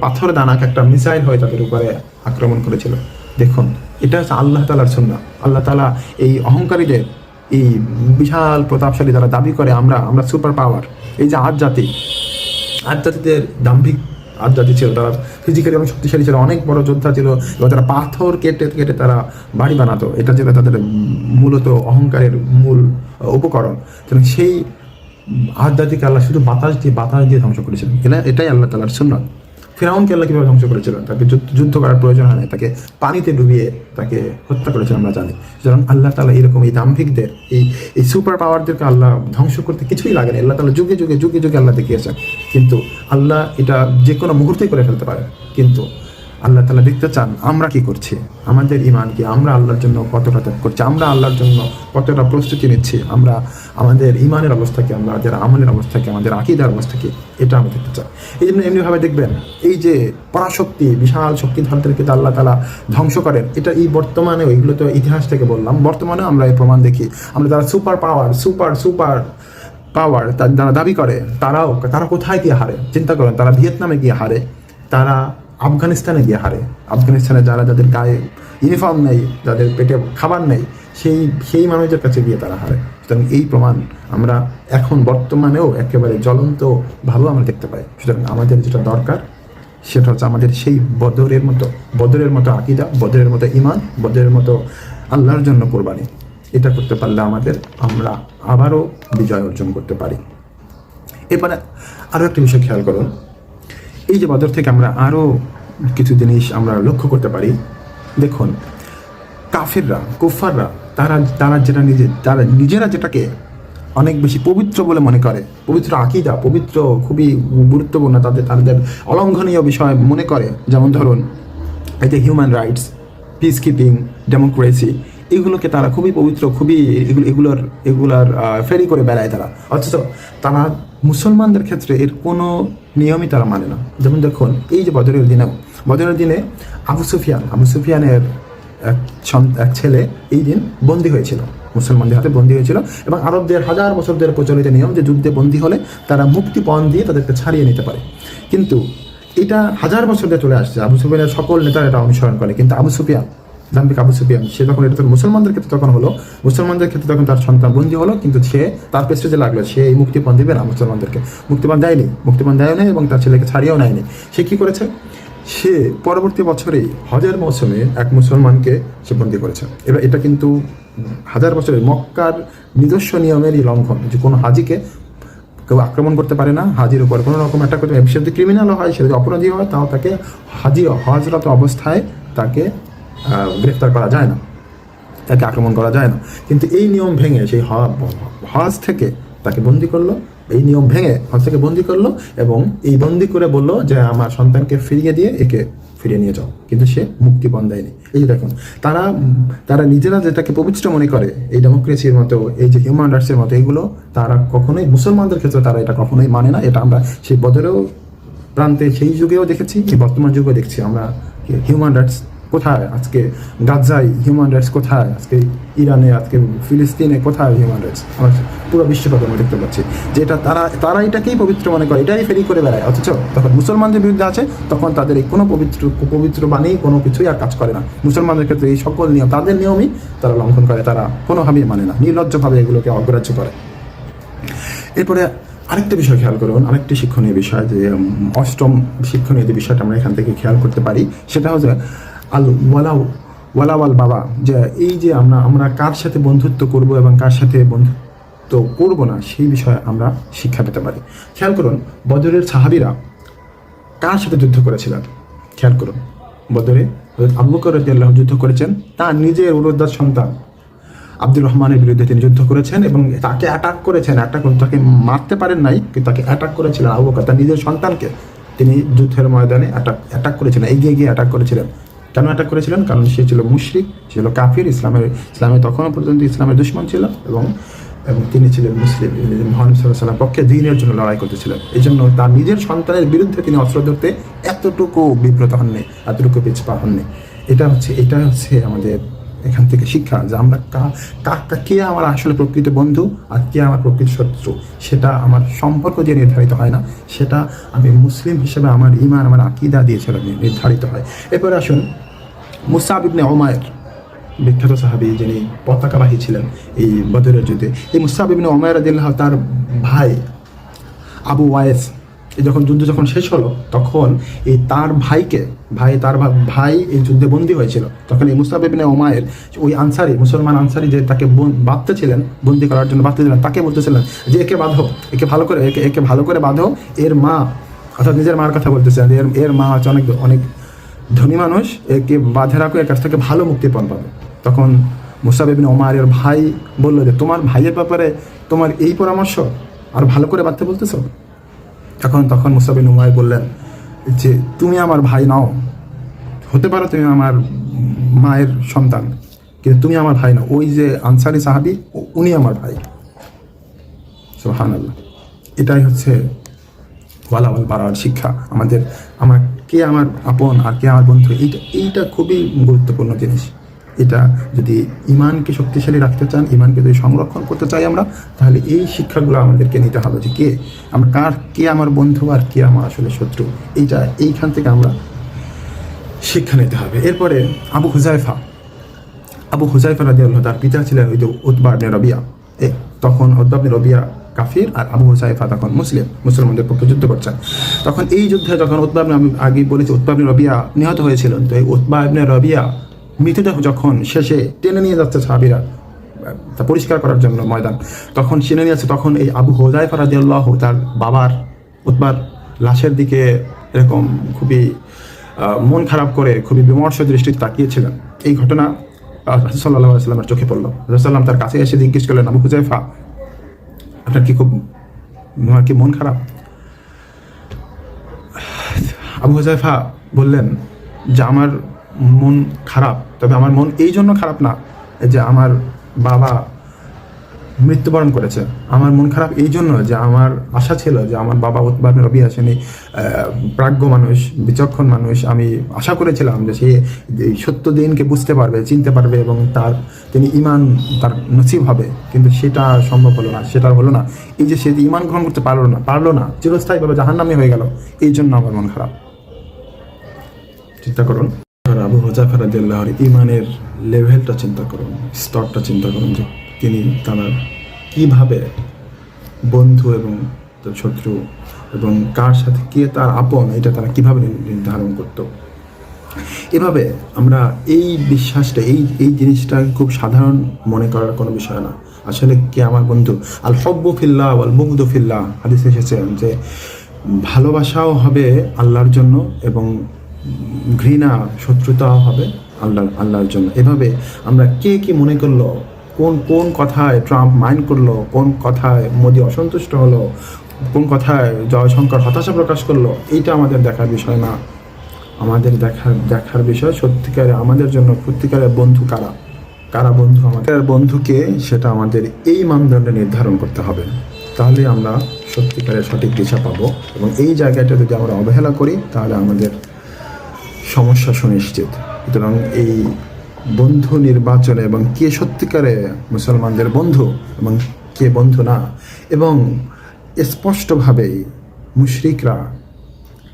পাথর দানা এক একটা মিসাইল হয়ে তাদের উপরে আক্রমণ করেছিল। দেখুন, এটা হচ্ছে আল্লাহ তাআলার সুন্নাহ। আল্লাহ তাআলা এই অহংকারীদের, এই বিশাল প্রতাপশালী যারা দাবি করে আমরা সুপার পাওয়ার, এই যে আজ জাতিদের দাম্ভিক আজ জাতি ছিল, তারা ফিজিক্যালি অনেক শক্তিশালী ছিল, অনেক বড় যোদ্ধা ছিল, এবং তারা পাথর কেটে কেটে তারা বাড়ি বানাতো। এটা ছিল তাদের মূলত অহংকারের মূল উপকরণ। সেই আজ জাতিকে আল্লাহ শুধু বাতাস দিয়ে ধ্বংস করেছিলেন। এটাই আল্লাহ তাআলার সুন্নাহ। ফিরআউনকে আল্লাহ কীভাবে ধ্বংস করেছিলেন? তাকে যুদ্ধ করার প্রয়োজন হয় না, তাকে পানিতে ডুবিয়ে তাকে হত্যা করেছিলেন, আমরা জানি। সুতরাং আল্লাহ তাআলা এরকম এই দাম্ভিকদের, এই সুপার পাওয়ারদেরকে আল্লাহ ধ্বংস করতে কিছুই লাগে না। আল্লাহ তাআলা যুগে যুগে আল্লাহ দেখিয়েছেন। কিন্তু আল্লাহ এটা যে কোনো মুহূর্তেই করে ফেলতে পারে। কিন্তু আল্লাহ তাআলা দেখতে চান আমরা কি করছি, আমাদের ঈমান কি, আমরা আল্লাহর জন্য কতটা ত্যাগ করছি, আমরা আল্লাহর জন্য কতটা প্রস্তুতি নিচ্ছি, আমরা আমাদের ঈমানের অবস্থা কি, আমাদের আমলের অবস্থা কি, আমাদের আকীদার অবস্থা কি, এটা আমি দেখতে চাই। এই জন্য এমনিভাবে দেখবেন এই যে পরাশক্তি, বিশাল শক্তিধরদেরকে আল্লাহ তাআলা ধ্বংস করেন, এটা এই বর্তমানেও, এগুলো তো ইতিহাস থেকে বললাম, বর্তমানেও আমরা এই প্রমাণ দেখি। আমরা যারা সুপার পাওয়ার যারা দাবি করে, তারা কোথায় গিয়ে হারে চিন্তা করেন। তারা ভিয়েতনামে গিয়ে হারে, তারা আফগানিস্তানে গিয়ে হারে। আফগানিস্তানে যাদের গায়ে ইউনিফর্ম নেই, যাদের পেটে খাবার নেই, সেই মানুষদের কাছে গিয়ে তারা হারে। সুতরাং এই প্রমাণ আমরা এখন বর্তমানেও একেবারে জ্বলন্তভাবেও আমরা দেখতে পাই। সুতরাং আমাদের যেটা দরকার সেটা হচ্ছে আমাদের সেই বদরের মতো আকীদা, বদরের মতো ঈমান, বদরের মতো আল্লাহর জন্য কোরবানি। এটা করতে পারলে আমরা আবারও বিজয় অর্জন করতে পারি। এরপরে আরও একটা বিষয় খেয়াল করুন, এই যে বদর থেকে আমরা আরও কিছু জিনিস আমরা লক্ষ্য করতে পারি। দেখুন, কুফাররা তারা নিজেরা যেটাকে অনেক বেশি পবিত্র বলে মনে করে, পবিত্র আকীদা, পবিত্র, খুবই গুরুত্বপূর্ণ, তাদের অলঙ্ঘনীয় বিষয় মনে করে। যেমন ধরুন এই যে human rights, peace keeping, democracy, এগুলোকে তারা খুবই পবিত্র, খুবই এগুলার ফেরি করে বেড়ায় তারা। অথচ তারা মুসলমানদের ক্ষেত্রে এর কোনো নিয়মই তারা মানে না। যেমন দেখুন, এই যে বদরের দিনে আবু সুফিয়ানের এক ছেলে এই দিন বন্দী হয়েছিল, মুসলমানদের হাতে বন্দী হয়েছিল। এবং আরবদের হাজার বছরদের প্রচলিত নিয়ম যে যুদ্ধে বন্দী হলে তারা মুক্তিপণ দিয়ে তাদেরকে ছাড়িয়ে নিতে পারে। কিন্তু এটা হাজার বছর ধরে চলে আসছে, আবু সুফিয়ানের সকল নেতারা এটা অনুসরণ করে। কিন্তু আবু সুফিয়ান সে যখন এটা মুসলমানদের ক্ষেত্রে তখন হলো, মুসলমানদের ক্ষেত্রে তখন তার সন্তান বন্দী হলো, কিন্তু সে তার পেছনে লাগলো, সে এই মুক্তিপণ দিবে না, মুসলমানদেরকে মুক্তিপণ দেয়নি এবং তার ছেলেকে ছাড়িয়েও নেয়নি। সে কি করেছে? সে পরবর্তী বছরেই হজের মৌসুমে এক মুসলমানকে সে বন্দী করেছে। এবার এটা কিন্তু হাজার বছরের মক্কার নিজস্ব নিয়মেরই লঙ্ঘন, যে কোনো হাজিকে কেউ আক্রমণ করতে পারে না, হাজির উপর কোনো রকম অ্যাটাক করতে পারে। সে যদি ক্রিমিনালও হয়, সে যদি অপরাধী হয়, তাও তাকে হজরত অবস্থায় তাকে গ্রেফতার করা যায় না, তাকে আক্রমণ করা যায় না। কিন্তু এই নিয়ম ভেঙে সেই হজ থেকে তাকে বন্দি করলো, এই নিয়ম ভেঙে হজ থেকে বন্দি করলো, এবং এই বন্দি করে বললো যে আমার সন্তানকে ফিরিয়ে দিয়ে একে ফিরিয়ে নিয়ে যাও। কিন্তু সে মুক্তিপণ দেয়নি। এই যে দেখুন, তারা নিজেরা যেটাকে পবিত্র মনে করে, এই ডেমোক্রেসির মতো, এই যে হিউম্যান রাইটসের মতো, এগুলো তারা কখনোই মুসলমানদের ক্ষেত্রে তারা এটা কখনোই মানে না। এটা আমরা সেই বদরেও প্রান্তে সেই যুগেও দেখেছি, এই বর্তমান যুগেও দেখছি। আমরা হিউম্যান রাইটস কোথায় আজকে? গাজায় হিউম্যান রাইটস কোথায় আজকে? ইরানে, আজকে ফিলিস্তিনে কোথায় হিউম্যান রাইটস? আমরা পুরো বিশ্বব্যাপী আমরা দেখতে পাচ্ছি যে এটা তারা এটাকেই পবিত্র মনে করে, এটাই ফেরি করে বেড়ায়। অথচ তখন মুসলমানদের বিরুদ্ধে আছে, তখন তাদের এই কোনো পবিত্র বাণী কোনো কিছুই আর কাজ করে না। মুসলমানদের ক্ষেত্রে এই সকল নিয়ম, তাদের নিয়মই তারা লঙ্ঘন করে, তারা কোনোভাবেই মানে না, নির্লজ্জভাবে এগুলোকে অগ্রাহ্য করে। এরপরে আরেকটা বিষয় খেয়াল করুন, আরেকটি শিক্ষণীয় বিষয়, যে অষ্টম শিক্ষণীয় যে বিষয়টা আমরা এখান থেকে খেয়াল করতে পারি, সেটা হচ্ছে ওয়ালাওয়াল বাবা, যে এই যে আমরা কার সাথে বন্ধুত্ব করব এবং কার সাথে বন্ধুত্ব করব না, সেই বিষয়ে আমরা শিক্ষা পেতে পারি। খেয়াল করুন, বদরের সাহাবীরা কার সাথে যুদ্ধ করেছিলেন? খেয়াল করুন, বদরে আবু বকর রাদিয়াল্লাহু যুদ্ধ করেছেন, তার নিজের উরুদ্দার সন্তান আব্দুর রহমানের বিরুদ্ধে তিনি যুদ্ধ করেছেন এবং তাকে অ্যাটাক করেছেন। তাকে মারতে পারেন নাই, কিন্তু তাকে অ্যাটাক করেছিলেন আবু বকর, তার নিজের সন্তানকে তিনি যুদ্ধের ময়দানে অ্যাটাক করেছিলেন, এগিয়ে গিয়ে অ্যাটাক করেছিলেন। কেন অ্যাটাক করেছিলেন? কারণ সে ছিল মুশরিক, সে ছিল কাফির, ইসলামে তখনও পর্যন্ত ইসলামের দুশমন ছিল, এবং তিনি ছিলেন মুসলিম, মুহাম্মদ সাল্লাল্লাহু আলাইহি ওয়াসাল্লাম পক্ষে দ্বীনের জন্য লড়াই করতেছিলেন। এই জন্য তার নিজের সন্তানের বিরুদ্ধে তিনি অস্ত্র ধরতে এতটুকু বিব্রত হননি, এতটুকু পিছপা হননি। এটা হচ্ছে আমাদের এখান থেকে শিক্ষা, যে আমরা কে আমার আসলে প্রকৃত বন্ধু আর কে আমার প্রকৃত শত্রু, সেটা আমার সম্পর্ক দিয়ে নির্ধারিত হয় না, সেটা আমি মুসলিম হিসেবে আমার ঈমান, আমার আকীদা দিয়ে নির্ধারিত হয়। এরপরে আসুন মুসআব ইবনে উমাইর, বিখ্যাত সাহাবী, যিনি পতাকাবাহী ছিলেন এই বদরের যুদ্ধে। এই মুসআব ইবনে উমাইর রাদিয়াল্লাহু তার ভাই আবু ওয়াইস, যখন যুদ্ধ শেষ হলো, তখন এই তার ভাই এই যুদ্ধে বন্দী হয়েছিল। তখন এই মুসআব ইবনে উমাইর, ওই মুসলমান আনসারি যে তাকে বাঁধতেছিলেন, বন্দী করার জন্য বাঁধতেছিলেন, তাকে বলতেছিলেন যে একে বাঁধো, একে ভালো করে বাঁধো। এর মা, অর্থাৎ নিজের মার কথা বলতেছিলেন, এর মা হচ্ছে অনেক ধনী মানুষ, একে বাঁধে রাখো, এর কাছ থেকে ভালো মুক্তিপণ পাবে। তখন মুসআব ইবনে উমাইরের ভাই বলল যে তোমার ভাইয়ের ব্যাপারে তোমার এই পরামর্শ, আর ভালো করে বাঁধতে বলতেছো? তখন মুসআব ইবনে উমাইর বললেন যে তুমি আমার ভাই নাও, হতে পারো তুমি আমার মায়ের সন্তান, কিন্তু তুমি আমার ভাই নাও। ওই যে আনসারি সাহাবী, উনি আমার ভাই। সুবহানাল্লাহ। এটাই হচ্ছে ওয়ালাওয়াল বারার শিক্ষা। কে আমার আপন আর কে আমার বন্ধু, এইটা খুবই গুরুত্বপূর্ণ জিনিস। এটা যদি ঈমানকে শক্তিশালী রাখতে চান, ঈমানকে যদি সংরক্ষণ করতে চাই আমরা, তাহলে এই শিক্ষাগুলো আমাদেরকে নিতে হবে, যে কে আমার বন্ধু আর কে আমার আসলে শত্রু। এইখান থেকে আমরা শিক্ষা নিতে হবে। এরপরে আবু হুযায়ফা রাদিয়াল্লাহু, তার পিতা ছিলেন ওই যে উতবা ইবনে রবিয়া। তখন উতবা ইবনে রবিয়া কাফির, আর আবু হুযায়ফা তখন মুসলমানদের পক্ষে যুদ্ধ করছেন। তখন এই যুদ্ধে যখন আমি আগেই বলেছি উতবা ইবনে রবিয়া নিহত হয়েছিলেন, তো এই উতবা ইবনে রবিয়া মৃতদেহ যখন শেষে টেনে নিয়ে যাচ্ছে সাহাবীরা তা পরিষ্কার করার জন্য ময়দান, তখন টেনে নিয়ে যাচ্ছে, তখন এই আবু হুযায়ফা রাদিয়াল্লাহু তার বাবার, উতবার লাশের দিকে এরকম খুবই মন খারাপ করে, খুবই বিমর্ষ দৃষ্টিতে তাকিয়েছিলেন। এই ঘটনা রাসূল সাল্লাল্লাহু আলাইহি ওয়াসাল্লামের চোখে পড়ল। রাসূল সাল্লাম তার কাছে এসে জিজ্ঞেস করলেন, আবু হুযায়ফা, আপনার কি মন খারাপ? আবু হুযায়ফা বললেন যে আমার মন খারাপ, তবে আমার মন এই জন্য খারাপ না যে আমার বাবা মৃত্যুবরণ করেছে। আমার মন খারাপ এই জন্য যে আমার আশা ছিল যে আমার বাবা উতবা ইবনে রবিয়া আসেনি, প্রাজ্ঞ মানুষ, বিচক্ষণ মানুষ, আমি আশা করেছিলাম যে সে সত্য দিনকে বুঝতে পারবে, চিনতে পারবে, এবং তিনি ঈমান তার নসিব হবে, কিন্তু সেটা সম্ভব হলো না, সেটা হলো না। এই যে সে ঈমান গ্রহণ করতে পারলো না, চিরস্থায়ীভাবে জাহান্নামী হয়ে গেল, এই জন্য আমার মন খারাপ। চিন্তা করুন, আবু হুযায়ফা রাদিয়াল্লাহু ঈমানের লেভেলটা চিন্তা করুন, স্তরটা চিন্তা করুন, যে তারা কিভাবে বন্ধু এবং শত্রু এবং কার সাথে কে তার আপন, এটা তারা কিভাবে নির্ধারণ করত। এভাবে আমরা এই বিশ্বাসটা, এই জিনিসটা খুব সাধারণ মনে করার কোনো বিষয় না। আসলে কে আমার বন্ধু, আল হুব্বু ফিল্লাহ ওয়াল বুগদু ফিল্লাহ, হাদিসে এসেছে যে ভালোবাসাও হবে আল্লাহর জন্য এবং ঘৃণা, শত্রুতাও হবে আল্লাহর জন্য। এভাবে আমরা কে কি মনে করলো, কোন কথায় ট্রাম্প মাইন্ড করলো, কোন কথায় মোদি অসন্তুষ্ট হলো, কোন কথায় জয়শঙ্কর হতাশা প্রকাশ করলো, এইটা আমাদের দেখার বিষয় না। আমাদের দেখার বিষয় সত্যিকারে আমাদের জন্য সত্যিকারের বন্ধু কারা বন্ধু, আমাদের বন্ধুকে, সেটা আমাদের এই মানদণ্ডে নির্ধারণ করতে হবে। তাহলে আমরা সত্যিকারের সঠিক দিশা পাবো, এবং এই জায়গাটা যদি আমরা অবহেলা করি তাহলে আমাদের সমস্যা সুনিশ্চিত। সুতরাং এই বন্ধু নির্বাচনে এবং কে সত্যিকারে মুসলমানদের বন্ধু এবং কে বন্ধু না, এবং স্পষ্টভাবেই মুশরিকরা,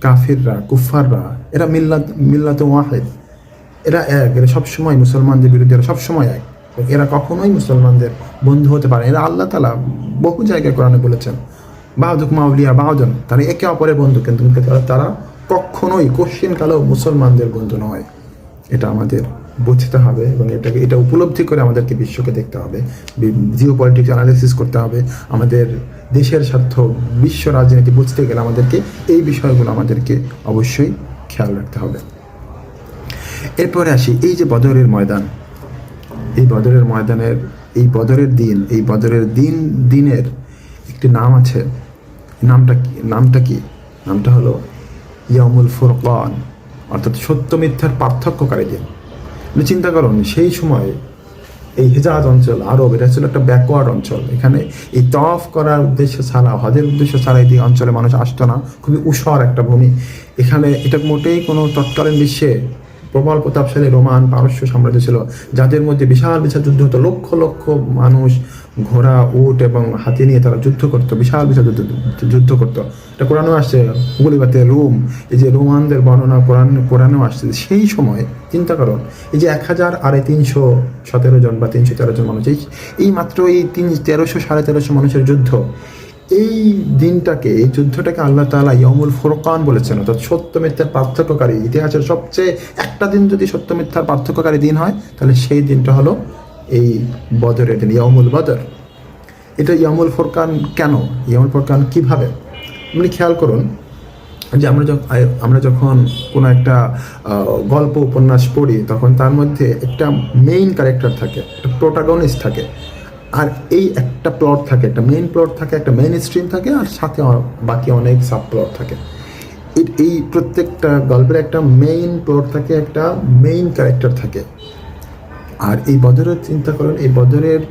কাফিররা, কুফাররা, এরা মিল্লাত ওয়াহিদ, এরা এক, এরা সবসময় মুসলমানদের বিরুদ্ধে, এরা সবসময় এক, এরা কখনোই মুসলমানদের বন্ধু হতে পারে। এরা আল্লাহ তাআলা বহু জায়গায় কোরআনে বলেছেন, বাউদুকুম আউলিয়া বাউদুন, তারা একে অপরের বন্ধু, কিন্তু তারা কখনোই কোশ্চিনকালেও মুসলমানদের বন্ধু নয়। এটা আমাদের বুঝতে হবে, এবং এটা উপলব্ধি করে আমাদেরকে বিশ্বকে দেখতে হবে, জিও পলিটিক্স অ্যানালিসিস করতে হবে। আমাদের দেশের স্বার্থ, বিশ্ব রাজনীতি বুঝতে গেলে আমাদেরকে এই বিষয়গুলো আমাদেরকে অবশ্যই খেয়াল রাখতে হবে। এরপরে আসি এই যে বদরের ময়দান, এই বদরের ময়দানের, এই বদরের দিনের একটি নাম আছে। নামটা কি? নামটা হলো ইয়ামুল ফুরকান, অর্থাৎ সত্য মিথ্যার পার্থক্যকারী দিন। চিন্তা করুন, সেই সময় এই হিজাজ অঞ্চল, আরব, এটা ছিল একটা ব্যাকওয়ার্ড অঞ্চল। এখানে এই তওয়াফ করার উদ্দেশ্য ছাড়া, হজের উদ্দেশ্য ছাড়া এই অঞ্চলে মানুষ আসতো না। খুবই উষর একটা ভূমি। এখানে এটা মোটেই কোনো তৎকালীন বিশ্বে প্রবল প্রতাপশালী রোমান পারস্য সাম্রাজ্য ছিল, যাদের মধ্যে বিশাল বিশাল যুদ্ধ হতো। লক্ষ লক্ষ মানুষ ঘোড়া, উট এবং হাতি নিয়ে তারা যুদ্ধ করতো, বিশাল বিশাল যুদ্ধ করতো। এটা কোরআনেও আসছে, গুলিবাতে রোম, এই যে রোমানদের বর্ণনা কোরআনেও আসছে। সেই সময় চিন্তা করুন, এই যে 1000 আর 317 জন বা 313 জন মানুষ, এই মাত্র এই 1300-1350 মানুষের যুদ্ধ, এই দিনটাকে, এই যুদ্ধটাকে আল্লাহ তাআলা ইয়ামুল ফুরকান বলেছেন, অর্থাৎ সত্য মিথ্যার পার্থক্যকারী। ইতিহাসের সবচেয়ে একটা দিন যদি সত্য মিথ্যার পার্থক্যকারী দিন হয়, তাহলে সেই দিনটা হলো এই বদরের দিন, ইয়ামুল বদর। এটা ইয়ামুল ফুরকান কেন? ইয়ামুল ফুরকান কীভাবে? আপনি খেয়াল করুন যে আমরা যখন কোনো একটা গল্প উপন্যাস পড়ি, তখন তার মধ্যে একটা মেইন ক্যারেক্টার থাকে, একটা প্রোটাগনিস্ট থাকে, আর এই একটা প্লট থাকে, একটা মেইন প্লট থাকে, একটা মেইন স্ট্রিম থাকে, আর সাথে বাকি অনেক সাব প্লট থাকে। এই প্রত্যেকটা গল্পের একটা মেইন প্লট থাকে, একটা মেইন ক্যারেক্টার থাকে। আর এই বদরের চিন্তা করেন, এই বদরের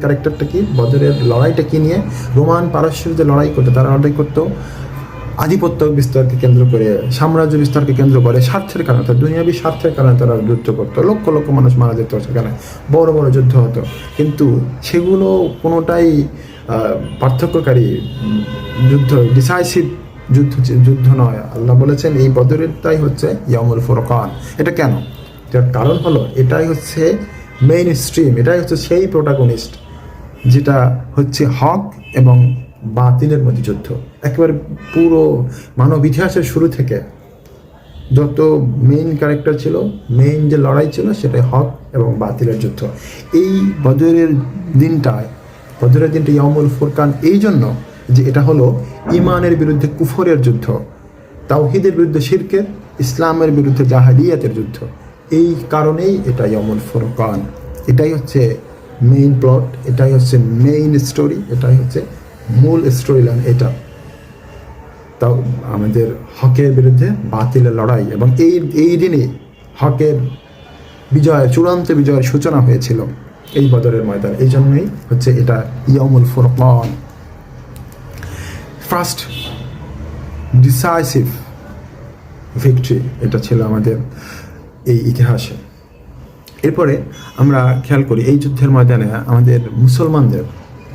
ক্যারেক্টারটা কি, বদরের লড়াইটা কি নিয়ে? রোমান পারস্যের যে লড়াই করতো, তারা লড়াই করতো আধিপত্য বিস্তারকে কেন্দ্র করে, সাম্রাজ্য বিস্তারকে কেন্দ্র করে, স্বার্থের কারণে, অর্থাৎ দুনিয়াবী স্বার্থের কারণে তারা যুদ্ধ করতো। লক্ষ লক্ষ মানুষ মারা যেত সেখানে, বড় বড় যুদ্ধ হতো। কিন্তু সেগুলো কোনোটাই পার্থক্যকারী যুদ্ধ, ডিসাইসিভ যুদ্ধ নয়। আল্লাহ বলেছেন এই বদরেরটাই হচ্ছে ইয়ামুল ফুরকান। এটা কেন? এটার কারণ হলো, এটাই হচ্ছে মেইন স্ট্রিম, এটাই হচ্ছে সেই প্রোটাগনিস্ট, যেটা হচ্ছে হক এবং বাতিলের মধ্যে যুদ্ধ। একেবারে পুরো মানব ইতিহাসের শুরু থেকে যত মেইন ক্যারেক্টার ছিল, মেইন যে লড়াই ছিল, সেটাই হক এবং বাতিলের যুদ্ধ। এই বদরের দিনটা ইয়ামুল ফুরকান এই জন্য যে এটা হলো ইমানের বিরুদ্ধে কুফরের যুদ্ধ, তাওহীদের বিরুদ্ধে শিরকের, ইসলামের বিরুদ্ধে জাহেলিয়াতের যুদ্ধ। এই কারণেই এটা ইয়ামুল ফুরকান। এটাই হচ্ছে মেইন প্লট, এটাই হচ্ছে মেইন স্টোরি, এটাই হচ্ছে মূল স্টোরি লাইন। এটা তাও আমাদের হকের বিরুদ্ধে বাতিলের লড়াই, এবং এই দিনে হকের বিজয়, চূড়ান্ত বিজয়ের সূচনা হয়েছিল এই বদরের ময়দান। এই জন্যই হচ্ছে এটা ইয়ামুল ফুরকান, ফার্স্ট ডিসাইসিভ ভিক্টরি। এটা ছিল আমাদের এই ইতিহাসে। এরপরে আমরা খেয়াল করি, এই যুদ্ধের ময়দানে আমাদের মুসলমানদের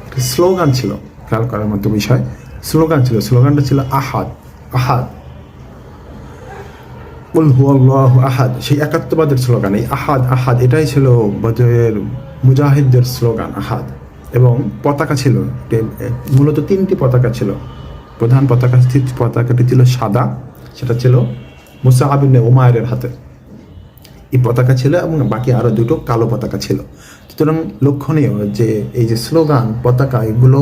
একটা স্লোগান ছিল, খেয়াল করার মতো বিষয়। স্লোগানটা ছিল আহাদ আহাদ, কুল হুয়াল্লাহু আহাদ। সেই একাত্মবাদের স্লোগান, এই আহাদ আহাদ, এটাই ছিল বদরের মুজাহিদদের স্লোগান, আহাদ। এবং পতাকা ছিল, মূলত 3টি পতাকা ছিল। প্রধান পতাকাটি ছিল সাদা, সেটা ছিল মুসআব ইবনে উমাইরের হাতে এই পতাকা ছিল, এবং বাকি আরও 2টো কালো পতাকা ছিল। সুতরাং লক্ষণীয় যে এই যে স্লোগান, পতাকা, এগুলো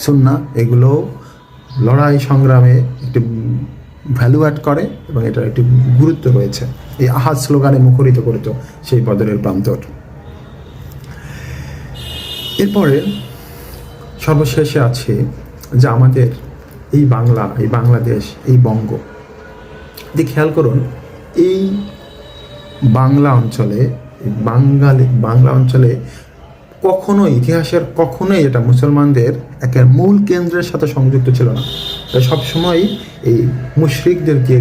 সুন্নাহ, এগুলো লড়াই সংগ্রামে একটি ভ্যালু অ্যাড করে, এবং এটার একটি গুরুত্ব রয়েছে। এই আহাদ স্লোগানে মুখরিত করিত সেই বদরের প্রান্তর। এরপরে সর্বশেষে আছে যে আমাদের এই বাংলা, এই বাংলাদেশ, এই বঙ্গ। যে খেয়াল করুন, এই বাংলা অঞ্চলে কখনোই, ইতিহাসের কখনোই এটা মুসলমানদের একের মূল কেন্দ্রের সাথে সংযুক্ত ছিল না। তাই সবসময় এই মুশরিকদেরকে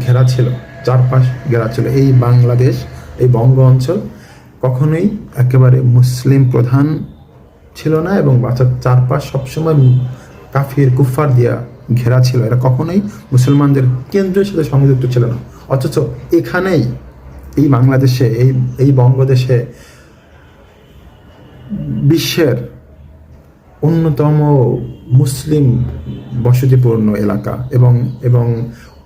ঘেরা ছিল, চারপাশ ঘেরা ছিল। এই বাংলাদেশ, এই বঙ্গ অঞ্চল কখনোই একেবারে মুসলিম প্রধান ছিল না, এবং চারপাশ সবসময় কাফির কুফার দিয়া ঘেরা ছিল। এরা কখনোই মুসলমানদের কেন্দ্রের সাথে সংযুক্ত ছিল না। অথচ এখানেই, এই বাংলাদেশে, এই বঙ্গদেশে বিশ্বের অন্যতম মুসলিম বসতিপূর্ণ এলাকা, এবং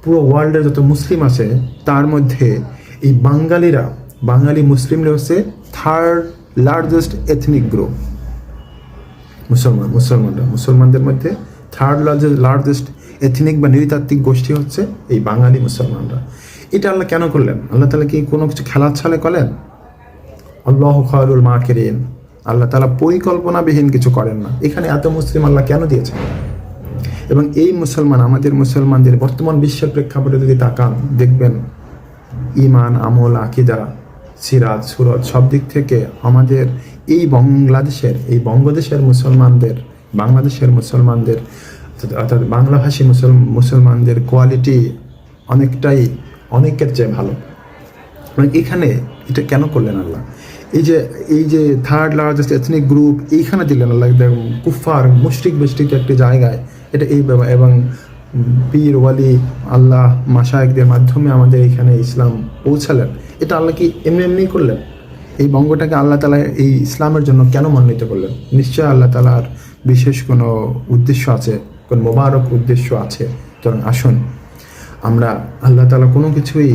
পুরো ওয়ার্ল্ডের যত মুসলিম আছে, তার মধ্যে এই বাঙালি মুসলিমরা হচ্ছে 3rd লার্জেস্ট এথনিক গ্রুপ। মুসলমানদের মধ্যে 3rd লার্জেস্ট এথনিক বা নৃতাত্ত্বিক গোষ্ঠী হচ্ছে এই বাঙালি মুসলমানরা। এটা আল্লাহ কেন করলেন? আল্লাহ তাআলা কি কোনো কিছু খেলার ছলে করলেন? আল্লাহু খায়রুল মাকিরিন। আল্লাহ তাআলা পরিকল্পনাবিহীন কিছু করেন না। এখানে এত মুসলিম আল্লাহ কেন দিয়েছেন? এবং এই মুসলমান, আমাদের মুসলমানদের বর্তমান বিশ্বের প্রেক্ষাপটে যদি তাকান, দেখবেন ইমান, আমল, আকিদা, সিরাত, সুরত সব দিক থেকে আমাদের এই বঙ্গদেশের মুসলমানদের, বাংলাদেশের মুসলমানদের অর্থাৎ বাংলাভাষী মুসলমানদের কোয়ালিটি অনেকের চেয়ে ভালো। মানে এখানে এটা কেন করলেন আল্লাহ? এই যে থার্ড লার্জেস্ট এথনিক গ্রুপ এইখানে দিলেন আল্লাহ, কুফার মুশরিক বেষ্টিত একটি জায়গায়, এটা এবং পীর ওয়ালি আল্লাহ মাশায়েখদের মাধ্যমে আমাদের এখানে ইসলাম পৌঁছালেন। এটা আল্লাহ কি এমনি করলেন? এই বঙ্গটাকে আল্লাহ তাআলা এই ইসলামের জন্য কেন মনোনীত করলেন? নিশ্চয় আল্লাহ তাআলার বিশেষ কোনো উদ্দেশ্য আছে, কোন মোবারক উদ্দেশ্য আছে। সুতরাং আসুন, আমরা আল্লাহ তাআলা কোনো কিছুই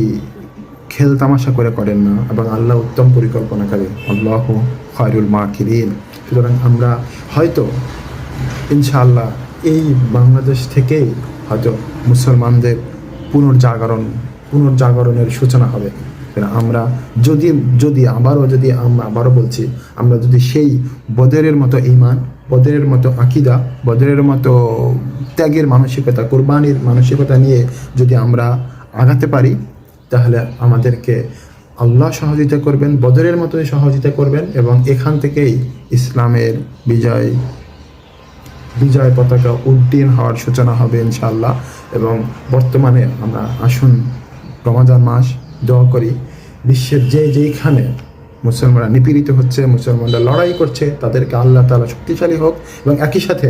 খেল তামাশা করে করেন না, এবং আল্লাহ উত্তম পরিকল্পনাকারী, আল্লাহু খায়রুল মাকিরিন। সুতরাং আমরা হয়তো ইনশাআল্লাহ এই বাংলাদেশ থেকেই হয়তো মুসলমানদের পুনর্জাগরণের সূচনা হবে। আমরা যদি আবারও বলছি, আমরা যদি সেই বদরের মতো ঈমান, বদরের মতো আকিদা, বদরের মতো ত্যাগের মানসিকতা, কোরবানির মানসিকতা নিয়ে যদি আমরা আগাতে পারি, তাহলে আমাদেরকে আল্লাহ সহযোগিতা করবেন, বদরের মতোই সহযোগিতা করবেন, এবং এখান থেকেই ইসলামের বিজয় পতাকা উড্ডীন হওয়ার সূচনা হবে ইনশাআল্লাহ। এবং বর্তমানে আমরা আসুন রমাদান মাস, দোয়া করি বিশ্বের যেইখানে মুসলমানরা নিপীড়িত হচ্ছে, মুসলমানরা লড়াই করছে, তাদেরকে আল্লাহ তাআলা শক্তিশালী হোক, এবং একই সাথে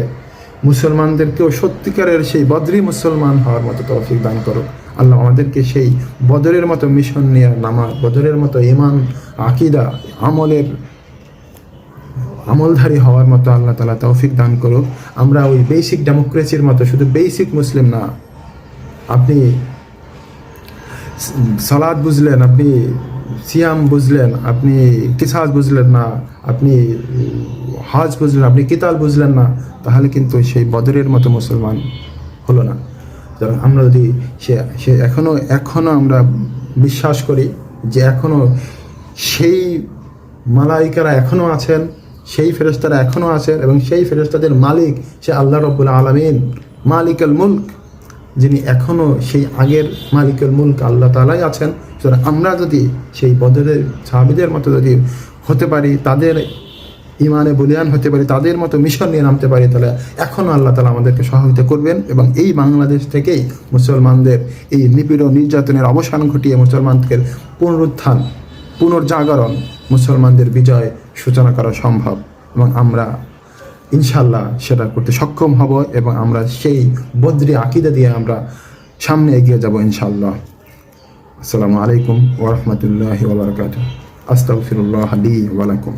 মুসলমানদেরকেও সত্যিকারের সেই বদরি মুসলমান হওয়ার মতো তৌফিক দান করুক। আল্লাহ আমাদেরকে সেই বদরের মতো মিশন নিয়ে নামাজ, বদরের মতো ঈমান, আকিদা, আমলধারী হওয়ার মতো আল্লাহ তাআলা তৌফিক দান করুক। আমরা ওই বেসিক ডেমোক্রেসির মতো শুধু বেসিক মুসলিম না, আপনি সালাত বুঝলেন, আপনি সিয়াম বুঝলেন, আপনি কিসাস বুঝলেন না, আপনি হজ বুঝলেন, আপনি কিতাল বুঝলেন না, তাহলে কিন্তু সেই বদরের মতো মুসলমান হলো না। কারণ আমরা যদি সে এখনো আমরা বিশ্বাস করি যে এখনো সেই মালাইকারা এখনো আছেন, সেই ফেরেশতারা এখনো আছেন, এবং সেই ফেরেশতাদের মালিক সে আল্লাহ রাব্বুল আলামিন, মালিকুল মুলক, যিনি এখনো সেই আগের মালিকুল মুলক আল্লাহ তাআলাই আছেন। সুতরাং আমরা যদি সেই বদরের সাহাবীদের মতো যদি হতে পারি, তাদের ইমানে বলিয়ান হতে পারি, তাদের মতো মিশন নিয়ে নামতে পারি, তাহলে এখনও আল্লাহ তাআলা আমাদেরকে সহযোগিতা করবেন, এবং এই বাংলাদেশ থেকেই মুসলমানদের এই নিপীড়ন নির্যাতনের অবসান ঘটিয়ে মুসলমানদের পুনর্জাগরণ, মুসলমানদের বিজয় সূচনা করা সম্ভব, এবং আমরা ইনশাআল্লাহ সেটা করতে সক্ষম হব, এবং আমরা সেই বদরি আকিদা দিয়ে আমরা সামনে এগিয়ে যাব ইনশাআল্লাহ। আসসালামু আলাইকুম ওয়া রাহমাতুল্লাহি ওয়া বারাকাতুহু। আস্তাগফিরুল্লাহ লি ওয়া লাকুম।